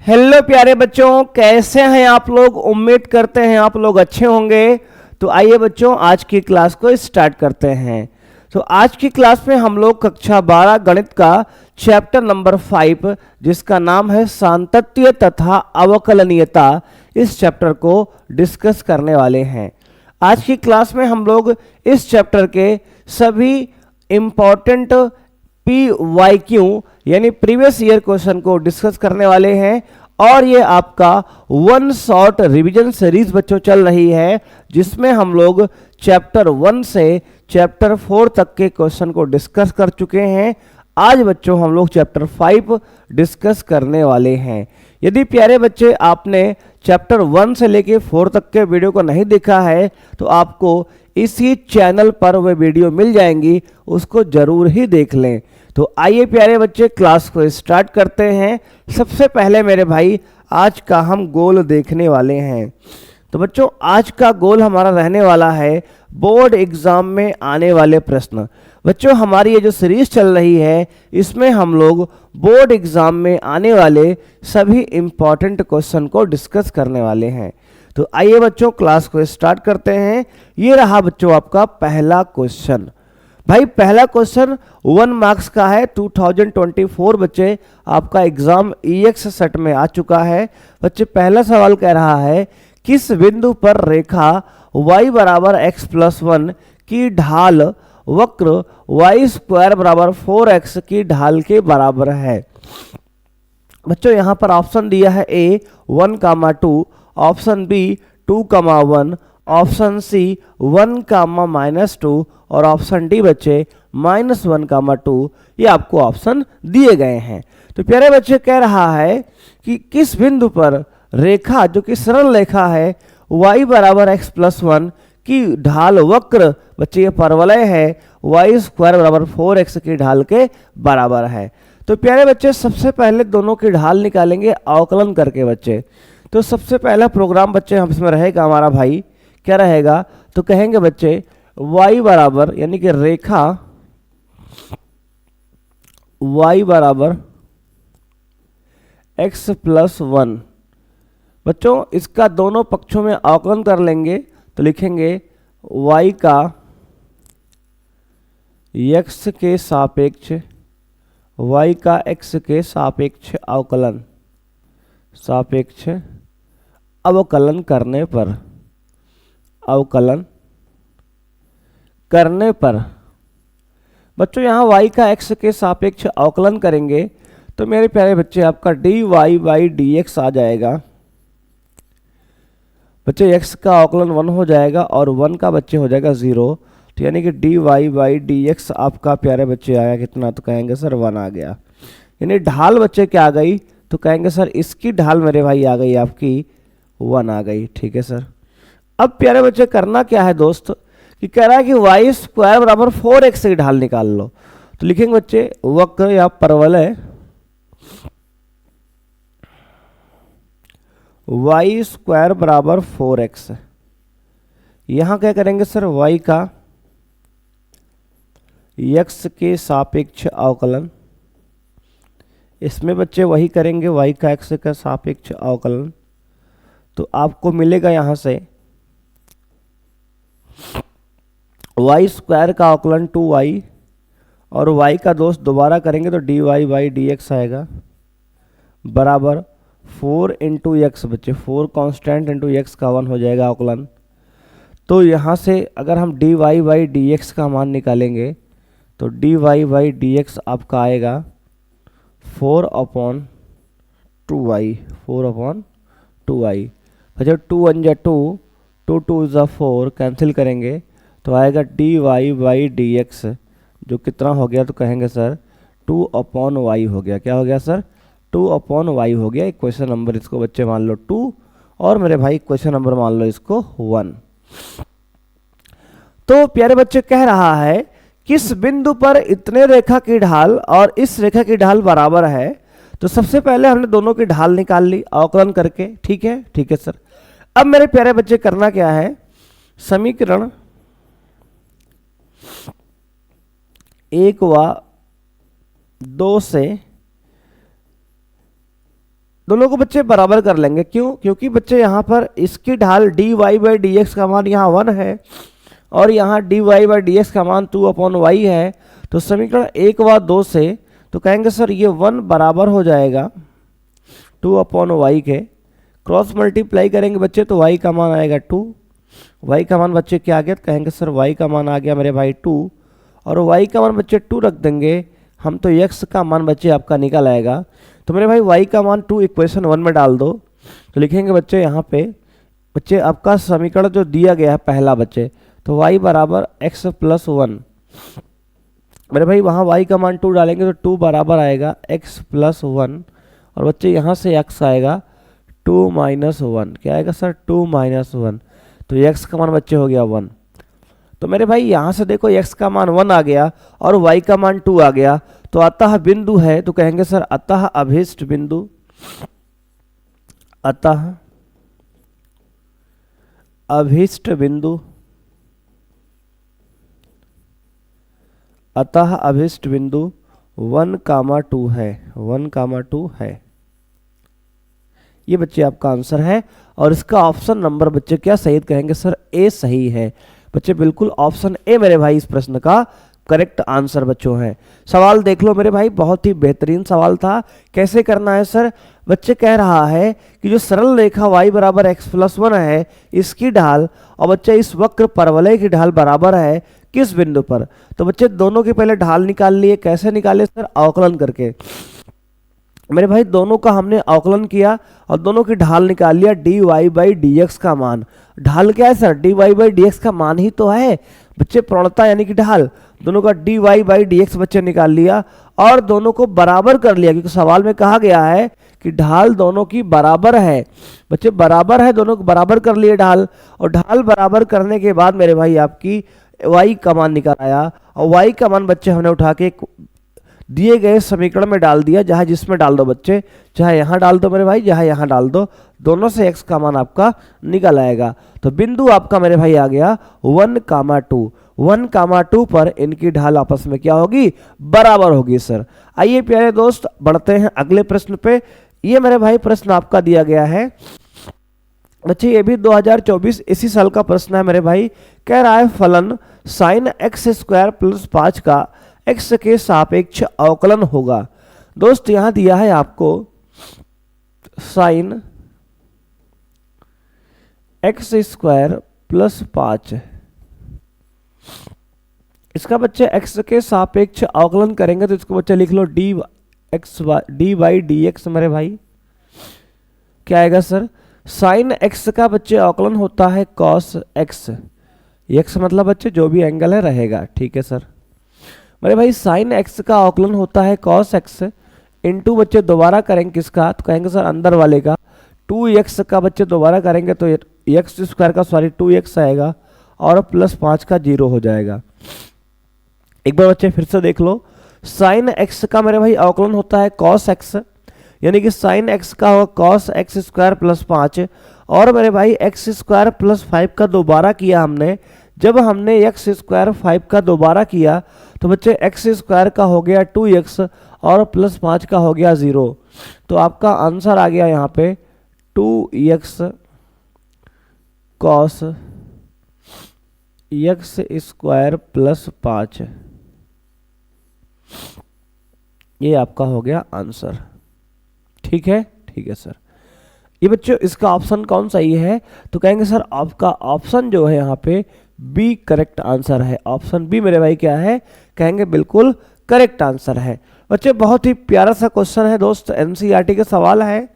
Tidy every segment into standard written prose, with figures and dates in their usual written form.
Hello प्यारे बच्चों, कैसे हैं आप लोग। उम्मीद करते हैं आप लोग अच्छे होंगे। तो आइए बच्चों, आज की क्लास को स्टार्ट करते हैं। तो आज की क्लास में हम लोग कक्षा 12 गणित का चैप्टर नंबर 5, जिसका नाम है सातत्य तथा अवकलनीयता, इस चैप्टर को डिस्कस करने वाले हैं। आज की क्लास में हम लोग इस चैप्टर के सभी इम्पॉर्टेंट PYQ यानी प्रीवियस ईयर क्वेश्चन को डिस्कस करने वाले हैं। और ये आपका वन शॉट रिवीजन सीरीज बच्चों चल रही है, जिसमें हम लोग चैप्टर 1 से चैप्टर 4 तक के क्वेश्चन को डिस्कस कर चुके हैं। आज बच्चों हम लोग चैप्टर 5 डिस्कस करने वाले हैं। यदि प्यारे बच्चे आपने चैप्टर 1 से लेके 4 तक के वीडियो को नहीं देखा है, तो आपको इसी चैनल पर वह वीडियो मिल जाएंगी, उसको जरूर ही देख लें। तो आइए प्यारे बच्चे, क्लास को स्टार्ट करते हैं। सबसे पहले मेरे भाई आज का हम गोल देखने वाले हैं। तो बच्चों आज का गोल हमारा रहने वाला है बोर्ड एग्जाम में आने वाले प्रश्न। बच्चों हमारी ये जो सीरीज चल रही है, इसमें हम लोग बोर्ड एग्जाम में आने वाले सभी इंपॉर्टेंट क्वेश्चन को डिस्कस करने वाले हैं। तो आइए बच्चों क्लास को स्टार्ट करते हैं। ये रहा बच्चों आपका पहला क्वेश्चन। भाई पहला क्वेश्चन 1 मार्क्स का है। 2024 बच्चे आपका एग्जाम EX सेट में आ चुका है। बच्चे पहला सवाल कह रहा है, किस बिंदु पर रेखा y बराबर x+1 की ढाल वक्र y² बराबर 4x की ढाल के बराबर है। बच्चों यहाँ पर ऑप्शन दिया है A 1,2, option B 2,1, option C 1,-2 और ऑप्शन डी बच्चे -1,2। ये आपको ऑप्शन दिए गए हैं। तो प्यारे बच्चे कह रहा है कि किस बिंदु पर रेखा, जो कि सरल रेखा है, y बराबर x+1 की ढाल वक्र, बच्चे ये परवलय है, y² बराबर 4x की ढाल के बराबर है। तो प्यारे बच्चे सबसे पहले दोनों की ढाल निकालेंगे अवकलन करके बच्चे। तो सबसे पहला प्रोग्राम बच्चे हम इसमें रहेगा हमारा भाई, क्या रहेगा, तो कहेंगे बच्चे y बराबर, यानी कि रेखा y बराबर x+1। बच्चों इसका दोनों पक्षों में अवकलन कर लेंगे, तो लिखेंगे y का x के सापेक्ष, y का x के सापेक्ष अवकलन, सापेक्ष अवकलन करने पर, अवकलन करने पर बच्चों यहाँ y का x के सापेक्ष अवकलन करेंगे, तो मेरे प्यारे बच्चे आपका dy/dx आ जाएगा। बच्चे x का अवकलन 1 हो जाएगा और 1 का बच्चे हो जाएगा 0। तो यानी कि dy/dx आपका प्यारे बच्चे आया कितना, तो कहेंगे सर 1 आ गया। यानी ढाल बच्चे क्या आ गई, तो कहेंगे सर इसकी ढाल मेरे भाई आ गई आपकी 1 आ गई। ठीक है सर। अब प्यारे बच्चे करना क्या है दोस्त, कि कह रहा है कि y² बराबर 4x की ढाल निकाल लो। तो लिखेंगे बच्चे वक्र या परवलय y² बराबर 4x। यहां क्या करेंगे सर, y का x के सापेक्ष अवकलन, इसमें बच्चे वही करेंगे y का x का सापेक्ष अवकलन। तो आपको मिलेगा यहां से y² का अवकलन 2y और y का दोस्त दोबारा करेंगे तो dy/dx आएगा, बराबर 4 × x। बच्चे 4 कांस्टेंट इंटू x का 1 हो जाएगा अवकलन। तो यहाँ से अगर हम dy/dx का मान निकालेंगे, तो dy/dx आपका आएगा 4/2y, 4/2y। बच्चे 2 1 जा 2, 2 2 जा 4, कैंसिल करेंगे तो आएगा dy/dx, जो कितना हो गया, तो कहेंगे सर 2/y हो गया। क्या हो गया सर, 2/y हो गया। एक क्वेश्चन नंबर इसको बच्चे मान लो 2, और मेरे भाई क्वेश्चन नंबर मान लो इसको 1। तो प्यारे बच्चे कह रहा है किस बिंदु पर इतने रेखा की ढाल और इस रेखा की ढाल बराबर है। तो सबसे पहले हमने दोनों की ढाल निकाल ली अवकलन करके। ठीक है, ठीक है सर। अब मेरे प्यारे बच्चे करना क्या है, समीकरण 1 व 2 से दोनों को बच्चे बराबर कर लेंगे। क्यों? क्योंकि बच्चे यहाँ पर इसकी ढाल dy बाई डी एक्स का मान यहाँ 1 है और यहाँ dy बाई डी एक्स का मान 2/y है। तो समीकरण 1 व 2 से तो कहेंगे सर ये 1 बराबर हो जाएगा 2/y के। क्रॉस मल्टीप्लाई करेंगे बच्चे तो y का मान आएगा 2। y का मान बच्चे क्या आ गया? कहेंगे सर y का मान आ गया मेरे भाई 2 और y का मान बच्चे 2 रख देंगे हम तो x का मान बच्चे आपका निकल आएगा। तो मेरे भाई y का मान 2 इक्वेशन 1 में डाल दो तो लिखेंगे बच्चे यहाँ पे बच्चे आपका समीकरण जो दिया गया है पहला बच्चे तो y बराबर x प्लस 1। मेरे भाई वहाँ y का मान 2 डालेंगे तो 2 बराबर आएगा x प्लस 1 और बच्चे यहाँ से x आएगा 2 माइनस 1। क्या आएगा सर? 2 माइनस 1। तो x का मान बच्चे हो गया 1। तो मेरे भाई यहाँ से देखो x का मान 1 आ गया और y का मान 2 आ गया तो अतः बिंदु है तो कहेंगे सर अतः अभीष्ट बिंदु, अतः अभीष्ट बिंदु, अतः अभीष्ट बिंदु 1,2 है, 1,2 है। ये बच्चे आपका आंसर है और इसका ऑप्शन नंबर बच्चे क्या सही कहेंगे सर? ए सही है बच्चे, बिल्कुल ऑप्शन ए मेरे भाई इस प्रश्न का करेक्ट आंसर बच्चों है। सवाल देख लो मेरे भाई, बहुत ही बेहतरीन सवाल था। कैसे करना है सर? बच्चे कह रहा है कि जो सरल रेखा y बराबर x प्लस 1 है इसकी ढाल और बच्चे इस वक्र परवलय की ढाल बराबर है किस बिंदु पर? तो बच्चे दोनों के पहले ढाल निकाल लिए। कैसे निकाले सर? अवकलन करके। मेरे भाई दोनों का हमने अवकलन किया और दोनों की ढाल निकाल लिया dy बाई डी एक्स का मान। ढाल क्या है sir? dy by D x का मान ही तो है बच्चे, प्रवणता यानी कि ढाल। दोनों का dy बाई डी एक्स बच्चे निकाल लिया और दोनों को बराबर कर लिया क्योंकि सवाल में कहा गया है कि ढाल दोनों की बराबर है। बच्चे बराबर है, दोनों को बराबर कर लिए ढाल और ढाल बराबर करने के बाद मेरे भाई आपकी y का मान निकल आया और y का मान बच्चे हमने उठा के दिए गए समीकरण में डाल दिया, जहाँ जिसमें डाल दो बच्चे, चाहे यहाँ डाल दो मेरे भाई, चाहे यहाँ डाल दो, दोनों से x का मान आपका निकल आएगा। तो बिंदु आपका मेरे भाई आ गया 1,2। 1,2 पर इनकी ढाल आपस में क्या होगी? बराबर होगी सर। आइए प्यारे दोस्त बढ़ते हैं अगले प्रश्न पे। ये मेरे भाई प्रश्न आपका दिया गया है बच्चे, ये भी 2024 इसी साल का प्रश्न है मेरे भाई। कह रहा है फलन साइन एक्स स्क्वायर प्लस 5 का x के सापेक्ष अवकलन होगा। दोस्त यहां दिया है आपको साइन एक्स स्क्वायर प्लस 5, इसका बच्चे x के सापेक्ष अवकलन करेंगे तो इसको बच्चे लिख लो डी बाई डी एक्स। मेरे भाई क्या आएगा सर? साइन x का बच्चे अवकलन होता है कॉस x, x मतलब बच्चे जो भी एंगल है रहेगा, ठीक है सर। मेरे भाई साइन x का अवकलन होता है कॉस x इंटू बच्चे दोबारा करेंगे किसका? तो कहेंगे सर अंदर वाले का। 2x का बच्चे दोबारा करेंगे तो एक्स स्क्वायर का 2x आएगा और प्लस 5 का 0 हो जाएगा। एक बार बच्चे फिर से देख लो, साइन x का मेरे भाई अवकलन होता है कॉस x, यानी कि साइन x का होगा कॉस x स्क्वायर प्लस 5 और मेरे भाई x स्क्वायर प्लस 5 का दोबारा किया हमने। जब हमने x स्क्वायर 5 का दोबारा किया तो बच्चे x स्क्वायर का हो गया 2x और प्लस 5 का हो गया 0। तो आपका आंसर आ गया यहाँ पे 2x cos x square plus 5, ये आपका हो गया आंसर। ठीक है, ठीक है सर। ये बच्चों इसका ऑप्शन कौन सा ये है? तो कहेंगे सर आपका ऑप्शन जो है यहाँ पे बी करेक्ट आंसर है। ऑप्शन बी मेरे भाई क्या है? कहेंगे बिल्कुल करेक्ट आंसर है। बच्चे बहुत ही प्यारा सा क्वेश्चन है दोस्त, एनसीईआरटी का सवाल है।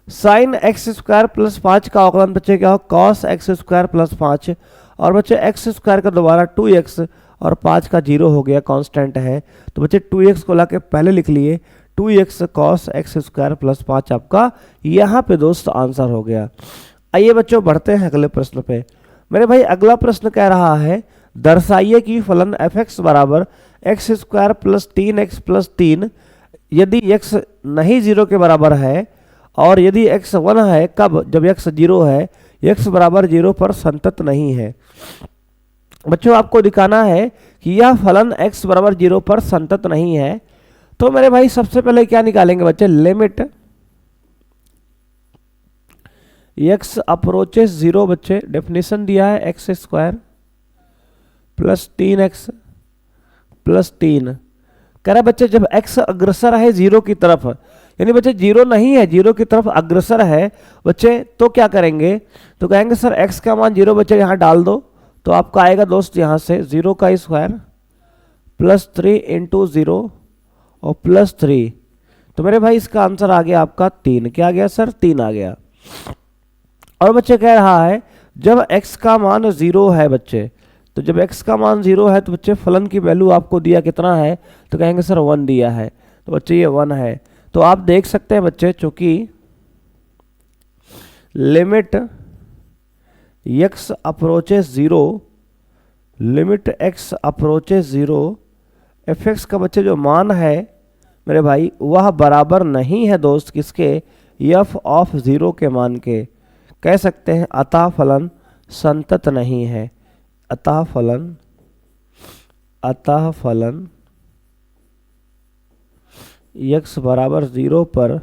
साइन एक्स स्क्वायर प्लस 5 का अवकलन बच्चे क्या हो? कॉस एक्स स्क्वायर प्लस 5 और बच्चे एक्स स्क्वायर का दोबारा 2x और 5 का 0 हो गया, कांस्टेंट है। तो बच्चे 2x को लाके पहले लिख लिए, 2x cos x square plus 5 आपका यहाँ पे दोस्त आंसर हो गया। आइए बच्चों बढ़ते हैं अगले प्रश्न पे। मेरे भाई अगला प्रश्न कह रहा है दर्शाइए कि फलन f(x) बराबर x square plus 3x plus 3 यदि x नहीं 0 के बराबर है और यदि x 1 है, कब? जब x 0 है, x बराबर 0 पर संतत नहीं है। बच्चों आपको दिखाना है कि यह फलन x बराबर 0 पर संतत नहीं है। तो मेरे भाई सबसे पहले क्या निकालेंगे बच्चे? लिमिट x अप्रोचेस 0 बच्चे, डेफिनेशन दिया है x square plus 3x plus 3। कह रहा बच्चे जब x अग्रसर है 0 की तरफ, यानी बच्चे 0 नहीं है, 0 की तरफ अग्रसर है बच्चे, तो क्या करेंगे, तो कहेंगे सर x का मान 0 बच्चे यहाँ डाल दो, तो आपका आएगा दोस्त यहाँ से 0 का स्क्वायर प्लस 3 इंटू 0 और प्लस 3। तो मेरे भाई इसका आंसर आ गया आपका 3। क्या आ गया सर, 3 आ गया। और बच्चे कह रहा है जब x का मान 0 है बच्चे, तो जब x का मान 0 है तो बच्चे फलन की वैल्यू आपको दिया कितना है, तो कहेंगे सर 1 दिया है, तो बच्चे ये 1 है। तो आप देख सकते हैं बच्चे, चूंकि limit x approaches 0, limit x approaches 0 fx का बच्चे जो मान है मेरे भाई वह बराबर नहीं है दोस्त किसके, f ऑफ 0 के मान के। कह सकते हैं अतः फलन संतत नहीं है, अतः फलन x बराबर 0 पर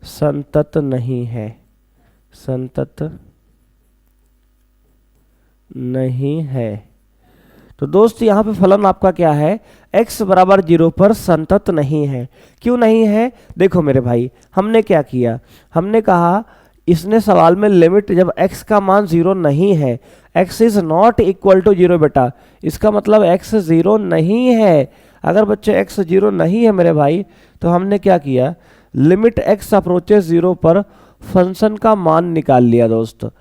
संतत नहीं है, संतत नहीं है। तो दोस्त यहाँ पे फलन आपका क्या है, x बराबर 0 पर संतत नहीं है। क्यों नहीं है, देखो मेरे भाई हमने क्या किया, हमने कहा इसने सवाल में लिमिट जब x का मान 0 नहीं है, x is not equal to 0 बेटा, इसका मतलब x 0 नहीं है। अगर बच्चे x 0 नहीं है मेरे भाई, तो हमने क्या किया, लिमिट x अप्रोचेस 0 पर फंक्शन का मान निकाल लिया दोस्त।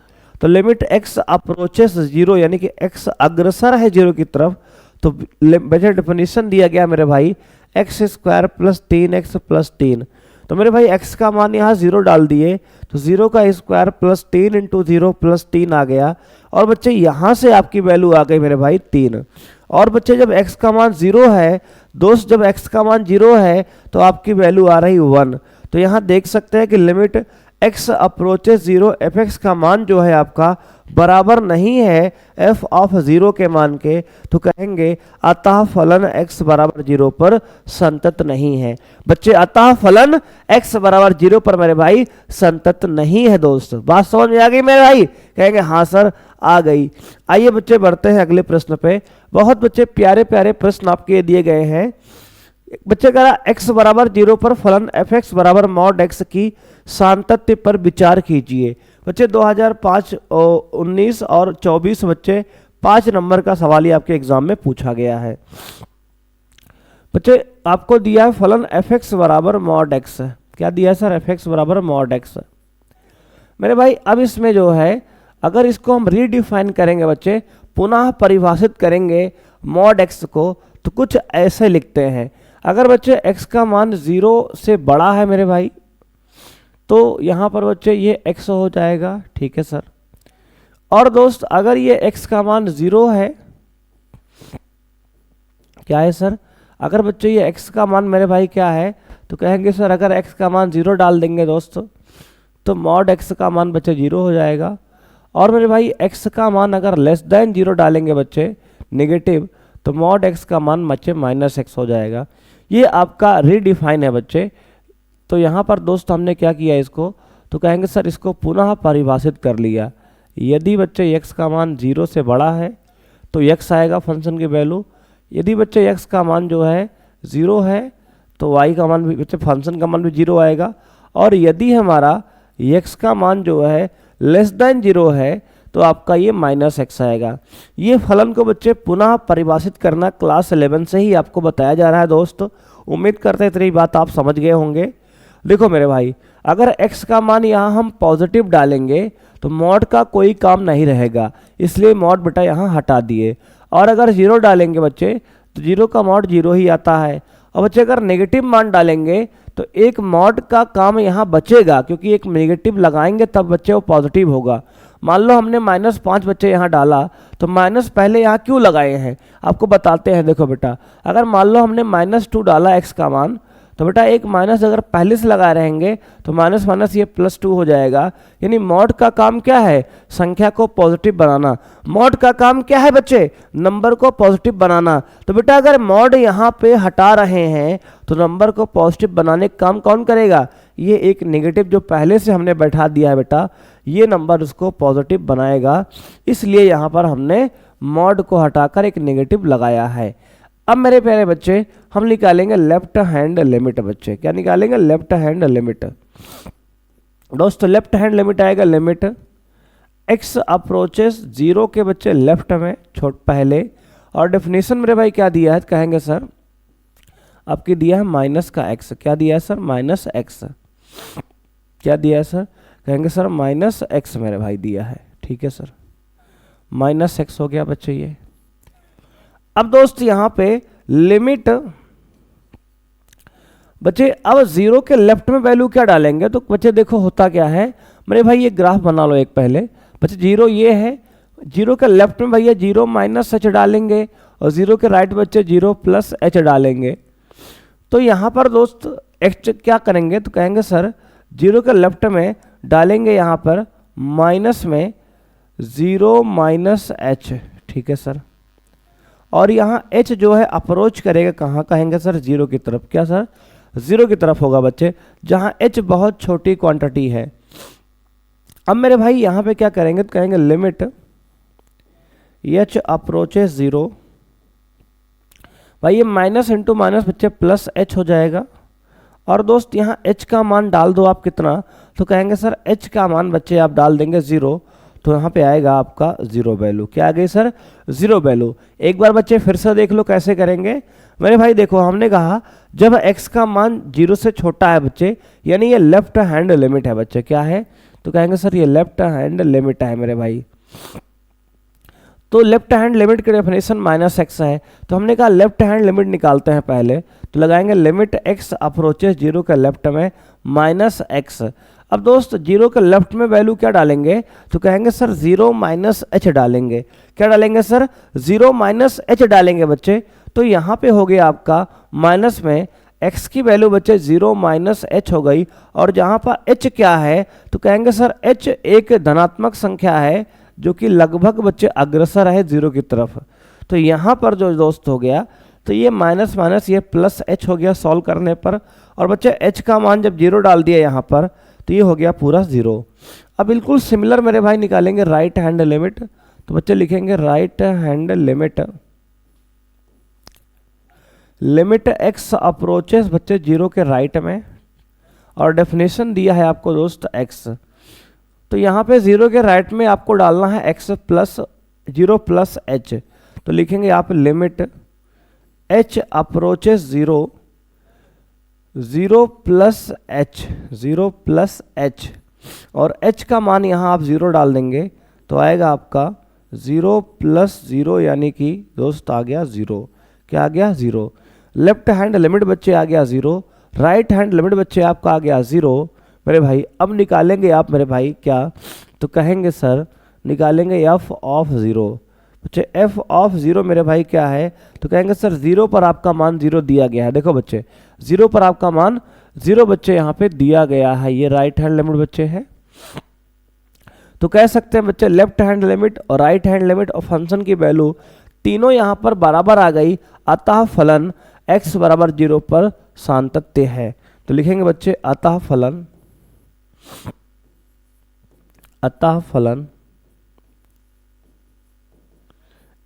तो लिमिट x अप्रोचेस 0 यानी कि x अग्रसर है 0 की तरफ, तो बच्चे डेफिनेशन दिया गया मेरे भाई x square plus 3x plus 3। तो मेरे भाई x का मान यहाँ 0 डाल दिए, तो 0 का स्क्वायर प्लस 3 इंटू 0 प्लस 3 आ गया। और बच्चे यहाँ से आपकी वैल्यू आ गई मेरे भाई 3। और बच्चे जब x का मान 0 है दोस्त, जब x का मान 0 है तो आपकी वैल्यू आ रही 1। तो यहाँ देख सकते हैं कि लिमिट x अप्रोचेस 0 fx का मान जो है आपका बराबर नहीं है f ऑफ 0 के मान के, तो कहेंगे अतः फलन x बराबर 0 पर संतत नहीं है। बच्चे अतः फलन x बराबर 0 पर मेरे भाई संतत नहीं है दोस्त। बात समझ में आ गई मेरे भाई, कहेंगे हाँ सर आ गई। आइए बच्चे बढ़ते हैं अगले प्रश्न पे। बहुत बच्चे प्यारे प्यारे प्रश्न आपके दिए गए हैं। बच्चे कह रहा x बराबर 0 पर फलन fx बराबर मॉड x की सान्तत्य पर विचार कीजिए। बच्चे 2005, 19 और 24 बच्चे 5 नंबर का सवाल ही आपके एग्जाम में पूछा गया है। बच्चे आपको दिया है फलन fx बराबर मॉड x। क्या दिया है सर, fx बराबर मॉड x। मेरे भाई अब इसमें जो है अगर इसको हम रीडिफाइन करेंगे बच्चे, पुनः परिभाषित करेंगे मॉड x को, तो कुछ ऐसे लिखते हैं। अगर बच्चे x का मान 0 से बड़ा है मेरे भाई, तो यहाँ पर बच्चे ये x हो जाएगा, ठीक है सर। और दोस्त अगर ये x का मान 0 है, क्या है सर, अगर बच्चे ये x का मान मेरे भाई क्या है, तो कहेंगे सर अगर x का मान 0 डाल देंगे दोस्त, तो मॉड x का मान बच्चे 0 हो जाएगा। और मेरे भाई x का मान अगर लेस देन 0 डालेंगे बच्चे नेगेटिव, तो मॉड x का मान बच्चे माइनस x हो जाएगा। ये आपका रीडिफाइन है बच्चे। तो यहाँ पर दोस्त हमने क्या किया इसको, तो कहेंगे सर इसको पुनः परिभाषित कर लिया। यदि बच्चे x का मान 0 से बड़ा है तो x आएगा फंक्शन की वैल्यू। यदि बच्चे x का मान जो है 0 है तो y का मान भी बच्चे फंक्शन का मान भी 0 आएगा। और यदि हमारा x का मान जो है लेस देन 0 है तो आपका ये माइनस x आएगा। ये फलन को बच्चे पुनः परिभाषित करना क्लास 11 से ही आपको बताया जा रहा है दोस्त। उम्मीद करते हैं इतनी बात आप समझ गए होंगे। देखो मेरे भाई अगर x का मान यहाँ हम पॉजिटिव डालेंगे तो मॉड का कोई काम नहीं रहेगा, इसलिए मॉड बेटा यहाँ हटा दिए। और अगर 0 डालेंगे बच्चे तो 0 का मॉड 0 ही आता है। और बच्चे अगर नेगेटिव मान डालेंगे तो एक मॉड का काम यहाँ बचेगा, क्योंकि एक नेगेटिव लगाएंगे तब बच्चे वो पॉजिटिव होगा। मान लो हमने -5 बच्चे यहाँ डाला, तो माइनस पहले यहाँ क्यों लगाए हैं आपको बताते हैं। देखो बेटा अगर मान लो हमने -2 डाला x का मान, तो बेटा एक माइनस अगर पहले से लगाए रहेंगे तो माइनस माइनस ये +2 हो जाएगा। यानी मॉड का काम क्या है, संख्या को पॉजिटिव बनाना। मॉड का काम क्या है बच्चे, नंबर को पॉजिटिव बनाना। तो बेटा अगर मॉड यहाँ पे हटा रहे हैं तो नंबर को पॉजिटिव बनाने का काम कौन करेगा, ये एक नेगेटिव जो पहले से हमने बैठा दिया है बेटा, ये नंबर उसको पॉजिटिव बनाएगा, इसलिए यहाँ पर हमने मॉड को हटाकर एक नेगेटिव लगाया है। अब मेरे प्यारे बच्चे हम निकालेंगे लेफ्ट हैंड लिमिट। बच्चे क्या निकालेंगे? Left hand limit. दोस्तों लेफ्ट हैंड लिमिट आएगा लिमिट x अप्रोचेस 0 के बच्चे लेफ्ट में पहले, और डेफिनेशन मेरे भाई क्या दिया है? कहेंगे सर आपकी दिया है माइनस का x। क्या दिया है सर? Minus x। क्या दिया है सर? कहेंगे सर माइनस x मेरे भाई दिया है। ठीक है सर, माइनस x हो गया बच्चे ये। अब दोस्त यहाँ पे लिमिट बच्चे अब 0 के लेफ्ट में वैल्यू क्या डालेंगे? तो बच्चे देखो होता क्या है मेरे भाई, ये ग्राफ बना लो एक पहले। बच्चे 0 ये है, 0 के लेफ्ट में भैया 0 माइनस h डालेंगे, और 0 के राइट बच्चे 0 प्लस h डालेंगे। तो यहाँ पर दोस्त x क्या करेंगे? तो कहेंगे सर 0 के लेफ्ट में डालेंगे यहाँ पर माइनस में 0 माइनस h। ठीक है सर, और यहाँ h जो है अप्रोच करेगा कहाँ? कहेंगे सर 0 की तरफ। क्या सर? 0 की तरफ होगा बच्चे, जहाँ h बहुत छोटी क्वांटिटी है। अब मेरे भाई यहाँ पे क्या करेंगे? तो कहेंगे लिमिट h अप्रोचेस 0। भाई ये माइनस इंटू माइनस बच्चे प्लस h हो जाएगा, और दोस्त यहाँ h का मान डाल दो आप कितना? तो कहेंगे सर h का मान बच्चे आप डाल देंगे 0, तो यहाँ पे आएगा आपका 0 वैल्यू। क्या आ गई सर? 0 वैल्यू। एक बार बच्चे फिर से देख लो कैसे करेंगे मेरे भाई। देखो हमने कहा जब x का मान 0 से छोटा है बच्चे, यानी ये लेफ्ट हैंड लिमिट है बच्चे। क्या है? तो कहेंगे सर ये लेफ्ट हैंड लिमिट है मेरे भाई। तो लेफ्ट हैंड लिमिट की डेफिनेशन माइनस x है, तो हमने कहा लेफ्ट हैंड लिमिट निकालते हैं पहले। तो लगाएंगे लिमिट x अप्रोचेस 0 के लेफ्ट में माइनस x। अब दोस्त 0 के लेफ्ट में वैल्यू क्या डालेंगे? तो कहेंगे सर 0 माइनस h डालेंगे। क्या डालेंगे सर? 0 माइनस h डालेंगे बच्चे। तो यहाँ पे हो गया आपका माइनस में x की वैल्यू बच्चे 0 माइनस h हो गई, और जहाँ पर h क्या है? तो कहेंगे सर h एक धनात्मक संख्या है जो कि लगभग बच्चे अग्रसर है 0 की तरफ। तो यहाँ पर जो दोस्त हो गया, तो ये माइनस माइनस ये प्लस h हो गया सॉल्व करने पर, और बच्चे h का मान जब 0 डाल दिया यहाँ पर, तो ये हो गया पूरा 0। अब बिल्कुल सिमिलर मेरे भाई निकालेंगे राइट हैंड लिमिट। तो बच्चे लिखेंगे right hand limit, limit x approaches बच्चे 0 के राइट में, और डेफिनेशन दिया है आपको दोस्त x। तो यहाँ पे 0 के राइट में आपको डालना है x प्लस 0 प्लस h। तो लिखेंगे आप limit h approaches 0 0 plus h, 0 plus h, और h का मान यहाँ आप 0 डाल देंगे, तो आएगा आपका 0 प्लस 0, यानी कि दोस्त आ गया 0। क्या आ गया? 0। लेफ्ट हैंड लिमिट बच्चे आ गया 0, राइट हैंड लिमिट बच्चे आपका आ गया 0 मेरे भाई। अब निकालेंगे आप मेरे भाई क्या? तो कहेंगे सर निकालेंगे f ऑफ 0। बच्चे f ऑफ 0 मेरे भाई क्या है? तो कहेंगे सर 0 पर आपका मान 0 दिया गया है। देखो बच्चे 0 पर आपका मान 0 बच्चे यहाँ पे दिया गया है, ये राइट हैंड लिमिट बच्चे है। तो कह सकते हैं बच्चे लेफ्ट हैंड लिमिट और राइट हैंड लिमिट और फंक्शन की वैल्यू तीनों यहाँ पर बराबर आ गई, अतः फलन x बराबर 0 पर सातत्य है। तो लिखेंगे बच्चे अतः फलन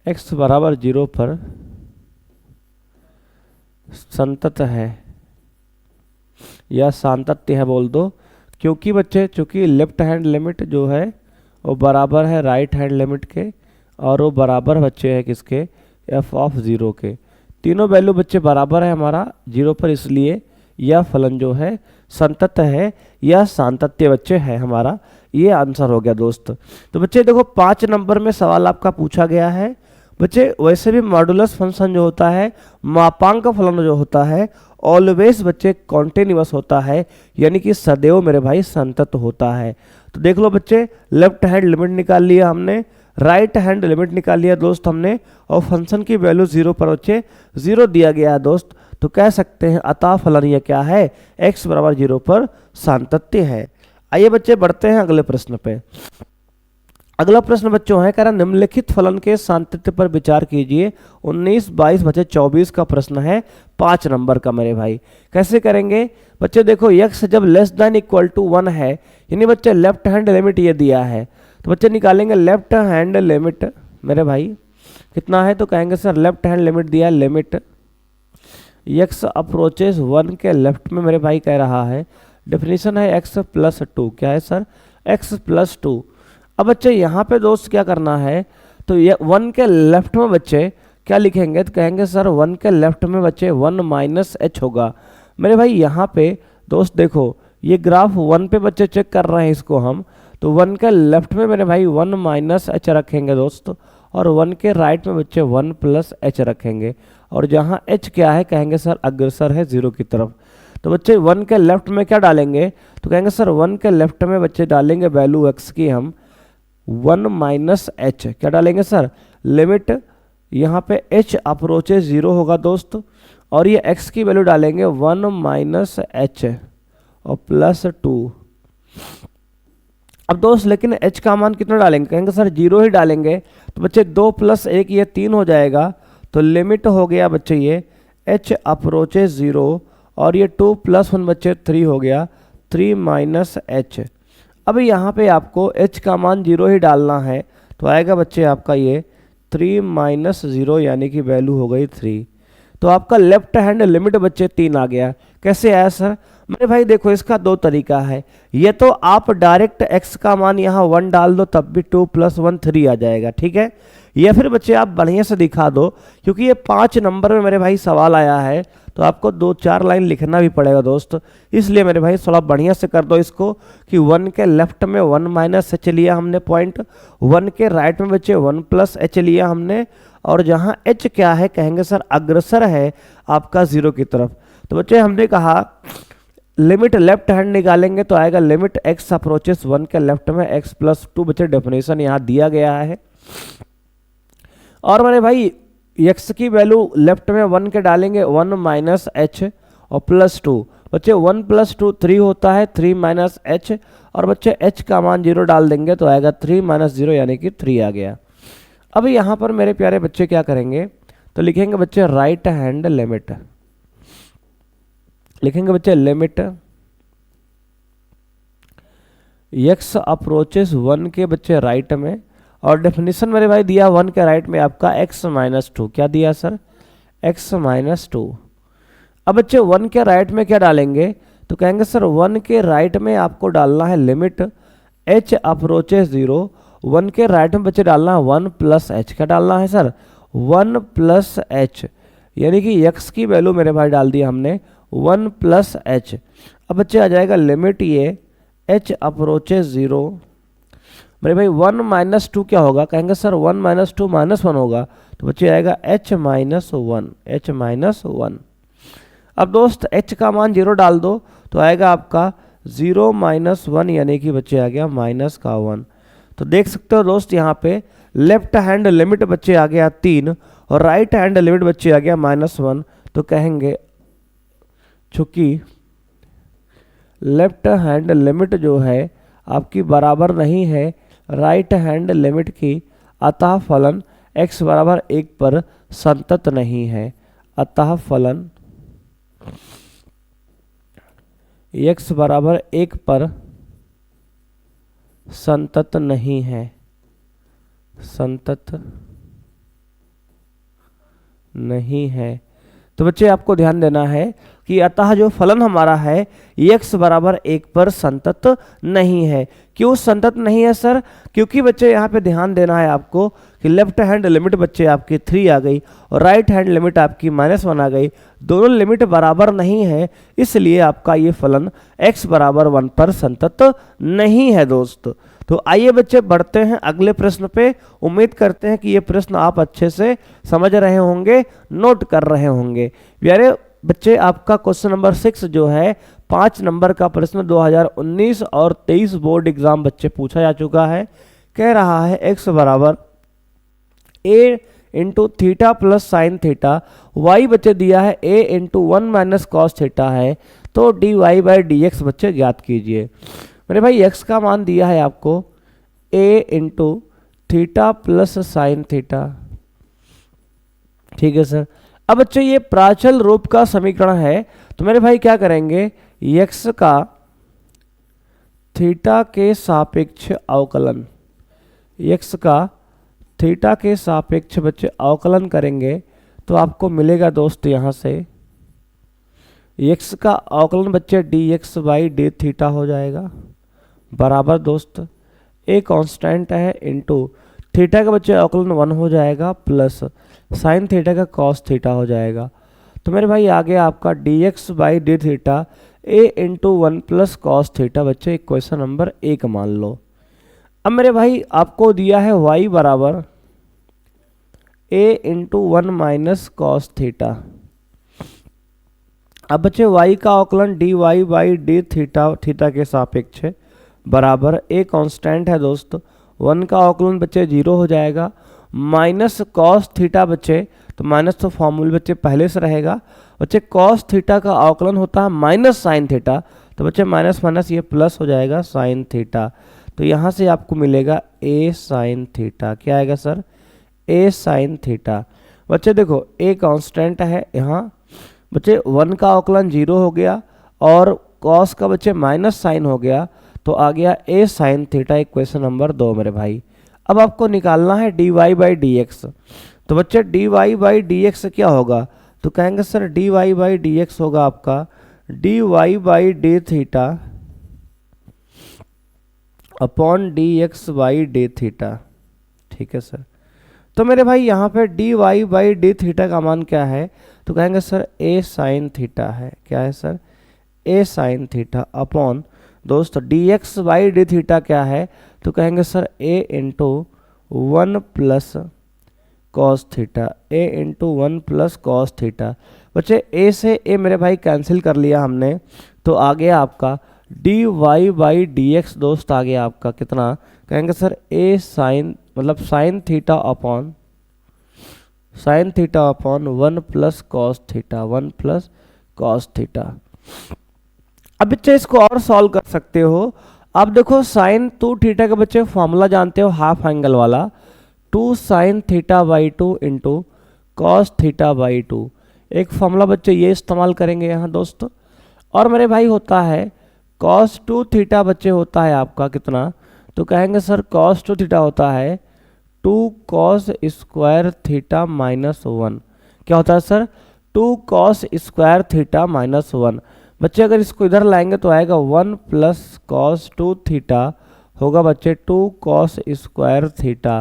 x बराबर 0 पर संतत है या सातत्य है बोल दो, क्योंकि बच्चे चूंकि लेफ्ट हैंड लिमिट जो है वो बराबर है राइट हैंड लिमिट के, और वो बराबर बच्चे है किसके? f ऑफ 0 के। तीनों वैल्यू बच्चे बराबर है हमारा 0 पर, इसलिए यह फलन जो है संतत है या सातत्य बच्चे है हमारा। ये आंसर हो गया दोस्त। तो बच्चे देखो 5 नंबर में सवाल आपका पूछा गया है बच्चे। वैसे भी मॉडुलस फंक्शन जो होता है, मापांक फलन जो होता है, ऑलवेज बच्चे कॉन्टिन्यूअस होता है, यानी कि सदैव मेरे भाई संतत होता है। तो देख लो बच्चे लेफ्ट हैंड लिमिट निकाल लिया हमने, राइट हैंड लिमिट निकाल लिया दोस्त हमने, और फंक्शन की वैल्यू 0 पर बच्चे 0 दिया गया है दोस्त। तो कह सकते हैं अतः फलन यह क्या है? x बराबर 0 पर सातत्य है। आइए बच्चे बढ़ते हैं अगले प्रश्न पे। अगला प्रश्न बच्चों है, कह रहा निम्नलिखित फलन के सांतत्य पर विचार कीजिए। 19, 22 बचे 24 का प्रश्न है, 5 नंबर का मेरे भाई। कैसे करेंगे बच्चे, देखो x जब लेस देन इक्वल टू 1 है, यानी बच्चे लेफ्ट हैंड लिमिट ये दिया है, तो बच्चे निकालेंगे लेफ्ट हैंड लिमिट मेरे भाई कितना है, तो कहेंगे सर लेफ्ट हैंड लिमिट दिया, लिमिट x अप्रोचेस 1 के लेफ्ट में मेरे भाई कह रहा है, डेफिनेशन है x प्लस 2, क्या है सर x प्लस 2। अब बच्चे यहाँ पे दोस्त क्या करना है, तो ये 1 के लेफ्ट में बच्चे क्या लिखेंगे, तो कहेंगे सर 1 के लेफ्ट में बच्चे 1 माइनस एच होगा मेरे भाई। यहाँ पे दोस्त देखो ये ग्राफ 1 पे बच्चे चेक कर रहे हैं इसको हम, तो 1 के लेफ्ट में मेरे भाई 1 माइनस एच रखेंगे दोस्त, और 1 के राइट में बच्चे 1 प्लस एच रखेंगे, और जहाँ h क्या है कहेंगे सर अग्रसर है 0 की तरफ। तो बच्चे 1 के लेफ्ट में क्या डालेंगे, तो कहेंगे सर 1 के लेफ्ट में बच्चे डालेंगे वैल्यू x की हम 1 माइनस एच, क्या डालेंगे सर लिमिट, यहाँ पे h अप्रोचेस 0 होगा दोस्त, और ये x की वैल्यू डालेंगे 1 माइनस एच और प्लस 2। अब दोस्त लेकिन h का मान कितना डालेंगे, कहेंगे सर 0 ही डालेंगे, तो बच्चे 2 प्लस 1 ये 3 हो जाएगा, तो लिमिट हो गया बच्चे ये h अप्रोचेस 0, और ये 2 प्लस 1 बच्चे 3 हो गया, 3 माइनस एच। अब यहाँ पे आपको h का मान 0 ही डालना है, तो आएगा बच्चे आपका ये 3 माइनस 0 यानी कि वैल्यू हो गई 3। तो आपका लेफ्ट हैंड लिमिट बच्चे 3 आ गया। कैसे आया सर, मेरे भाई देखो इसका 2 तरीका है, ये तो आप डायरेक्ट x का मान यहाँ 1 डाल दो तब भी 2 प्लस 1 3 आ जाएगा, ठीक है, या फिर बच्चे आप बढ़िया से दिखा दो, क्योंकि ये 5 नंबर में मेरे भाई सवाल आया है, तो आपको 2-4 लाइन लिखना भी पड़ेगा दोस्त, इसलिए मेरे भाई थोड़ा बढ़िया से कर दो इसको कि 1 के लेफ्ट में 1 माइनस एच लिया हमने पॉइंट, 1 के राइट में बच्चे 1 प्लस एच लिया हमने, और जहाँ h क्या है कहेंगे सर अग्रसर है आपका 0 की तरफ। तो बच्चे हमने कहा लिमिट लेफ्ट हैंड निकालेंगे तो आएगा लिमिट x अप्रोचेस 1 के लेफ्ट में x प्लस 2, बच्चे डेफिनेशन यहाँ दिया गया है। और मेरे भाई x की वैल्यू लेफ्ट में 1 के डालेंगे 1 माइनस एच और प्लस 2, बच्चे 1 प्लस 2 3 होता है, 3 माइनस एच, और बच्चे h का मान 0 डाल देंगे तो आएगा 3 माइनस 0 यानी कि 3 आ गया। अब यहाँ पर मेरे प्यारे बच्चे क्या करेंगे, तो लिखेंगे बच्चे राइट हैंड लिमिट, लिखेंगे बच्चे लिमिट x अप्रोचेस 1 के बच्चे राइट में, और डेफिनेशन मेरे भाई दिया 1 के राइट में आपका x माइनस 2, क्या दिया सर x माइनस 2। अब बच्चे 1 के राइट में क्या डालेंगे, तो कहेंगे सर 1 के राइट में आपको डालना है लिमिट h अप्रोचेस 0, 1 के राइट में बच्चे डालना है 1 प्लस एच, क्या डालना है सर 1 प्लस एच, यानी कि x की वैल्यू मेरे भाई डाल दिया हमने 1 प्लस एच। अब बच्चे आ जाएगा लिमिट ये h अप्रोचेस 0, मेरे भाई 1 माइनस 2 क्या होगा, कहेंगे सर 1 माइनस 2 माइनस 1 होगा, तो बच्चे आएगा h माइनस 1, h माइनस 1। अब दोस्त h का मान 0 डाल दो तो आएगा आपका 0 माइनस 1 यानी कि बच्चे आ गया माइनस का 1। तो देख सकते हो दोस्त यहाँ पे लेफ्ट हैंड लिमिट बच्चे आ गया 3 और राइट हैंड लिमिट बच्चे आ गया -1। तो कहेंगे चूंकि लेफ्ट हैंड लिमिट जो है आपकी बराबर नहीं है राइट हैंड लिमिट की, अतः फलन x बराबर 1 पर संतत नहीं है। अतः फलन x बराबर 1 पर संतत नहीं है, संतत नहीं है। तो बच्चे आपको ध्यान देना है कि अतः जो फलन हमारा है x बराबर 1 पर संतत नहीं है। क्यों संतत नहीं है सर? क्योंकि बच्चे यहाँ पे ध्यान देना है आपको कि लेफ्ट हैंड लिमिट बच्चे आपकी 3 आ गई और राइट हैंड लिमिट आपकी -1 आ गई, दोनों लिमिट बराबर नहीं है, इसलिए आपका ये फलन x बराबर 1 पर संतत नहीं है दोस्त। तो आइए बच्चे बढ़ते हैं अगले प्रश्न पे। उम्मीद करते हैं कि ये प्रश्न आप अच्छे से समझ रहे होंगे, नोट कर रहे होंगे। प्यारे बच्चे आपका क्वेश्चन नंबर 6 जो है 5 नंबर का प्रश्न 2019 और 23 बोर्ड एग्जाम बच्चे पूछा जा चुका है। कह रहा है x बराबर a into theta plus sine theta, y बच्चे दिया है a into 1 minus cos theta है, तो dy बाई डी एक्स बच्चे ज्ञात कीजिए। मेरे भाई x का मान दिया है आपको a into theta plus sine theta. ठीक है सर। अब बच्चे ये प्राचल रूप का समीकरण है, तो मेरे भाई क्या करेंगे, यक्स का थीटा के सापेक्ष अवकलन, यक्स का थीटा के सापेक्ष बच्चे अवकलन करेंगे तो आपको मिलेगा दोस्त यहाँ से यक्स का अवकलन बच्चे D x by d theta हो जाएगा, बराबर दोस्त ए कांस्टेंट है इनटू थीटा का बच्चे अवकलन 1 हो जाएगा प्लस साइन थीटा का कॉस थीटा हो जाएगा। तो मेरे भाई आ गया आपका D x by d theta A into 1 plus cos theta बच्चे इक्वेशन नंबर 1 मान लो। अब मेरे भाई आपको दिया है y बराबर a into 1 minus cos theta. अब बच्चे y का अवकलन d Y by d theta theta के सापेक्ष है, बराबर a कांस्टेंट है दोस्त, 1 का अवकलन बच्चे 0 हो जाएगा, माइनस कॉस थीटा बच्चे, तो माइनस तो फॉर्मूले बच्चे पहले से रहेगा बच्चे, कॉस थीटा का अवकलन होता है माइनस साइन थीटा, तो बच्चे माइनस माइनस ये प्लस हो जाएगा साइन थीटा। तो यहाँ से आपको मिलेगा ए साइन थीटा। क्या आएगा सर, ए साइन थीटा। बच्चे देखो ए कांस्टेंट है यहाँ, बच्चे 1 का अवकलन 0 हो गया और कॉस का बच्चे माइनस साइन हो गया, तो आ गया a sine theta equation number 2 मेरे भाई। अब आपको निकालना है d Y by D x, तो बच्चे D Y by D x क्या होगा, तो कहेंगे sir d Y by D x होगा आपका d Y by d theta upon d x by d theta. ठीक है सर। तो मेरे भाई यहाँ पे d Y by d theta का मान क्या है, तो कहेंगे सर ए साइन थीटा है। क्या है sir, a sine theta upon दोस्त D x by d theta क्या है, तो कहेंगे सर ए इंटू 1 प्लस कॉस थीटा, ए इंटू 1 प्लस कॉस थीटा। बच्चे ए से ए मेरे भाई कैंसिल कर लिया हमने, तो आ गया आपका d Y by D x दोस्त, आ गया आपका कितना, कहेंगे सर ए साइन मतलब sine theta upon 1 plus cos theta, 1 plus cos theta. अब बच्चे इसको और सॉल्व कर सकते हो। अब देखो साइन 2 थीटा के बच्चे फॉर्मूला जानते हो हाफ एंगल वाला, 2 sign theta by 2 into cos theta by 2। एक फॉर्मूला बच्चे ये इस्तेमाल करेंगे यहाँ दोस्त। और मेरे भाई होता है कॉस 2 थीटा बच्चे होता है आपका कितना, तो कहेंगे सर कॉस 2 थीटा होता है 2 कॉस स्क्वायर थीटा माइनस 1। क्या होता है sir, 2 cos square theta minus 1। बच्चे अगर इसको इधर लाएंगे तो आएगा 1 प्लस कॉस 2 थीटा होगा बच्चे 2 कॉस स्क्वायर थीटा।